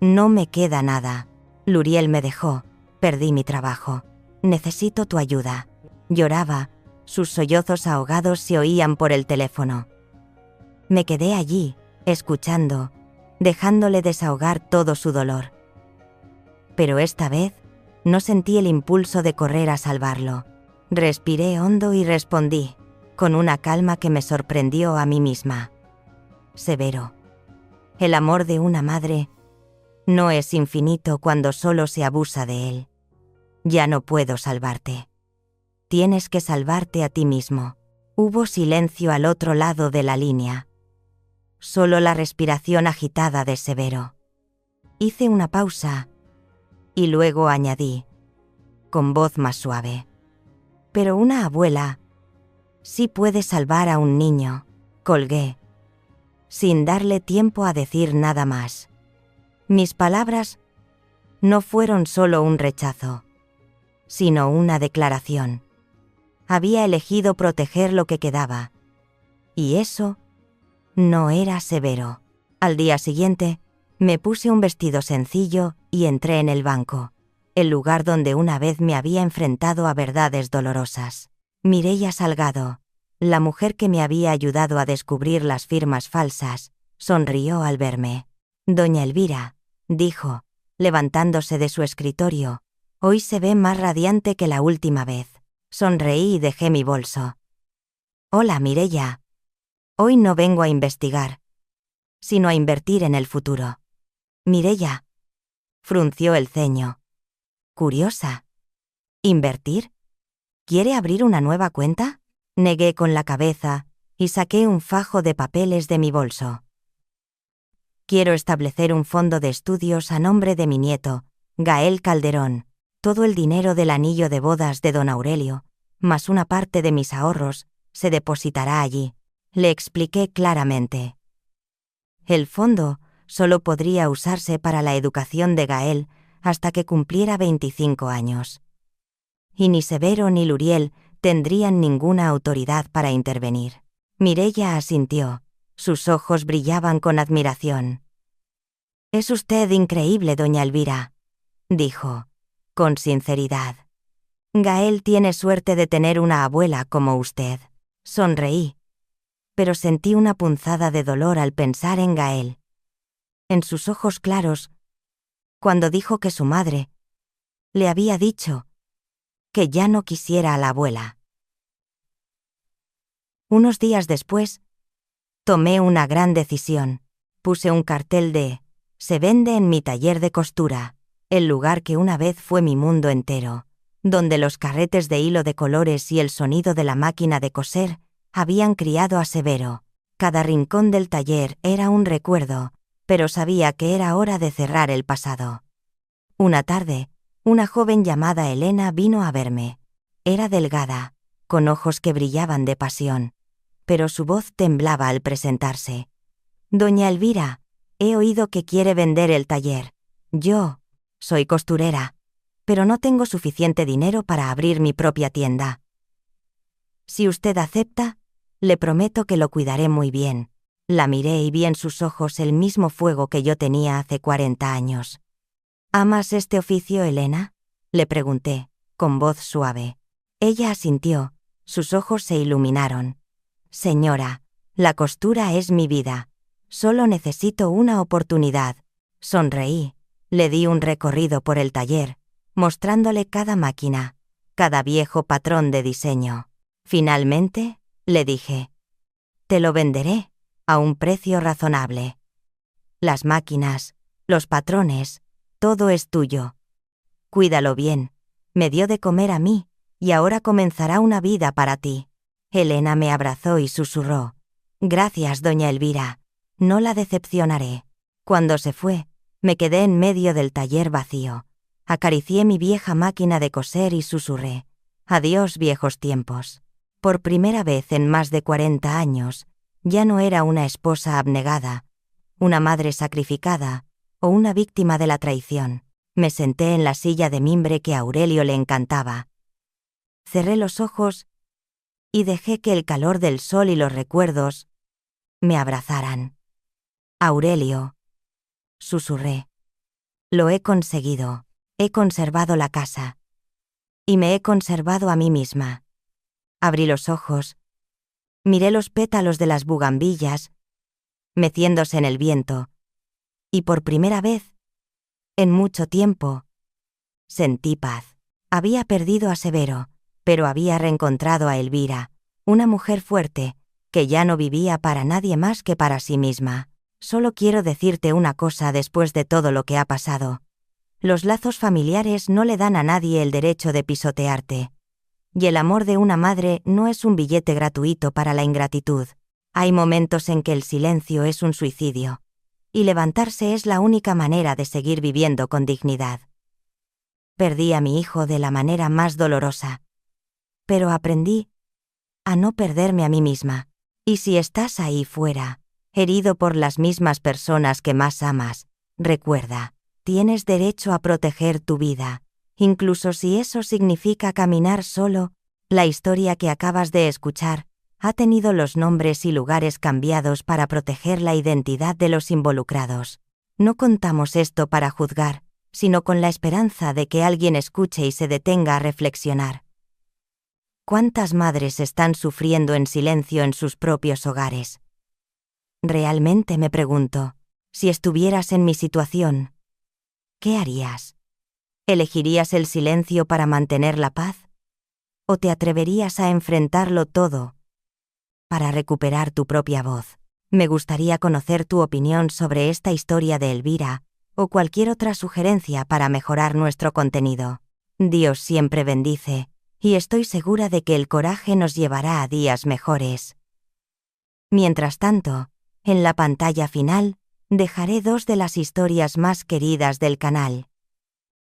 No me queda nada. Luriel me dejó, perdí mi trabajo. Necesito tu ayuda. Lloraba, sus sollozos ahogados se oían por el teléfono. Me quedé allí, escuchando, dejándole desahogar todo su dolor. Pero esta vez, no sentí el impulso de correr a salvarlo. Respiré hondo y respondí, con una calma que me sorprendió a mí misma. Severo. El amor de una madre no es infinito cuando solo se abusa de él. Ya no puedo salvarte. Tienes que salvarte a ti mismo. Hubo silencio al otro lado de la línea. Solo la respiración agitada de Severo. Hice una pausa y luego añadí, con voz más suave. Pero una abuela sí puede salvar a un niño. Colgué, sin darle tiempo a decir nada más. Mis palabras no fueron solo un rechazo, sino una declaración. Había elegido proteger lo que quedaba, y eso no era Severo. Al día siguiente, me puse un vestido sencillo y entré en el banco, el lugar donde una vez me había enfrentado a verdades dolorosas. Mireia Salgado, la mujer que me había ayudado a descubrir las firmas falsas, sonrió al verme. Doña Elvira, dijo, levantándose de su escritorio, hoy se ve más radiante que la última vez. Sonreí y dejé mi bolso. Hola, Mireia. Hoy no vengo a investigar, sino a invertir en el futuro. Mireia. Frunció el ceño. Curiosa. ¿Invertir? ¿Quiere abrir una nueva cuenta? Negué con la cabeza y saqué un fajo de papeles de mi bolso. Quiero establecer un fondo de estudios a nombre de mi nieto, Gael Calderón. Todo el dinero del anillo de bodas de don Aurelio, más una parte de mis ahorros, se depositará allí. Le expliqué claramente. El fondo solo podría usarse para la educación de Gael hasta que cumpliera 25 años. Y ni Severo ni Luriel tendrían ninguna autoridad para intervenir. Mireia asintió. Sus ojos brillaban con admiración. «Es usted increíble, doña Elvira», dijo, con sinceridad. «Gael tiene suerte de tener una abuela como usted». Sonreí, pero sentí una punzada de dolor al pensar en Gael. En sus ojos claros, cuando dijo que su madre le había dicho que ya no quisiera a la abuela. Unos días después, tomé una gran decisión. Puse un cartel de «Se vende en mi taller de costura», el lugar que una vez fue mi mundo entero, donde los carretes de hilo de colores y el sonido de la máquina de coser habían criado a Severo. Cada rincón del taller era un recuerdo, pero sabía que era hora de cerrar el pasado. Una tarde, Una joven llamada Elena vino a verme. Era delgada, con ojos que brillaban de pasión, pero su voz temblaba al presentarse. Doña Elvira, he oído que quiere vender el taller. Yo soy costurera, pero no tengo suficiente dinero para abrir mi propia tienda. Si usted acepta, le prometo que lo cuidaré muy bien. La miré y vi en sus ojos el mismo fuego que yo tenía hace 40 años. ¿Amas este oficio, Elena?, le pregunté, con voz suave. Ella asintió, sus ojos se iluminaron. Señora, la costura es mi vida. Solo necesito una oportunidad. Sonreí, le di un recorrido por el taller, mostrándole cada máquina, cada viejo patrón de diseño. Finalmente, le dije, te lo venderé, a un precio razonable. Las máquinas, los patrones, todo es tuyo. Cuídalo bien. Me dio de comer a mí, y ahora comenzará una vida para ti. Elena me abrazó y susurró. Gracias, doña Elvira. No la decepcionaré. Cuando se fue, me quedé en medio del taller vacío. Acaricié mi vieja máquina de coser y susurré. Adiós, viejos tiempos. Por primera vez en más de 40 años, ya no era una esposa abnegada, una madre sacrificada o una víctima de la traición. Me senté en la silla de mimbre que a Aurelio le encantaba. Cerré los ojos y dejé que el calor del sol y los recuerdos me abrazaran. Aurelio, susurré. Lo he conseguido. He conservado la casa. Y me he conservado a mí misma. Abrí los ojos. Miré los pétalos de las bugambillas, meciéndose en el viento. Y por primera vez, en mucho tiempo, sentí paz. Había perdido a Severo, pero había reencontrado a Elvira, una mujer fuerte, que ya no vivía para nadie más que para sí misma. Solo quiero decirte una cosa después de todo lo que ha pasado. Los lazos familiares no le dan a nadie el derecho de pisotearte. Y el amor de una madre no es un billete gratuito para la ingratitud. Hay momentos en que el silencio es un suicidio. Y levantarse es la única manera de seguir viviendo con dignidad. Perdí a mi hijo de la manera más dolorosa. Pero aprendí a no perderme a mí misma. Y si estás ahí fuera, herido por las mismas personas que más amas, recuerda, tienes derecho a proteger tu vida, incluso si eso significa caminar solo. La historia que acabas de escuchar ha tenido los nombres y lugares cambiados para proteger la identidad de los involucrados. No contamos esto para juzgar, sino con la esperanza de que alguien escuche y se detenga a reflexionar. ¿Cuántas madres están sufriendo en silencio en sus propios hogares? Realmente me pregunto, si estuvieras en mi situación, ¿qué harías? ¿Elegirías el silencio para mantener la paz? ¿O te atreverías a enfrentarlo todo para recuperar tu propia voz? Me gustaría conocer tu opinión sobre esta historia de Elvira, o cualquier otra sugerencia para mejorar nuestro contenido. Dios siempre bendice, y estoy segura de que el coraje nos llevará a días mejores. Mientras tanto, en la pantalla final, dejaré 2 de las historias más queridas del canal.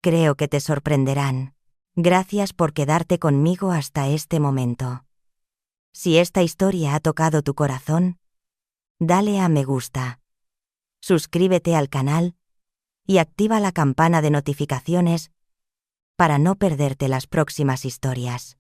Creo que te sorprenderán. Gracias por quedarte conmigo hasta este momento. Si esta historia ha tocado tu corazón, dale a me gusta. Suscríbete al canal y activa la campana de notificaciones para no perderte las próximas historias.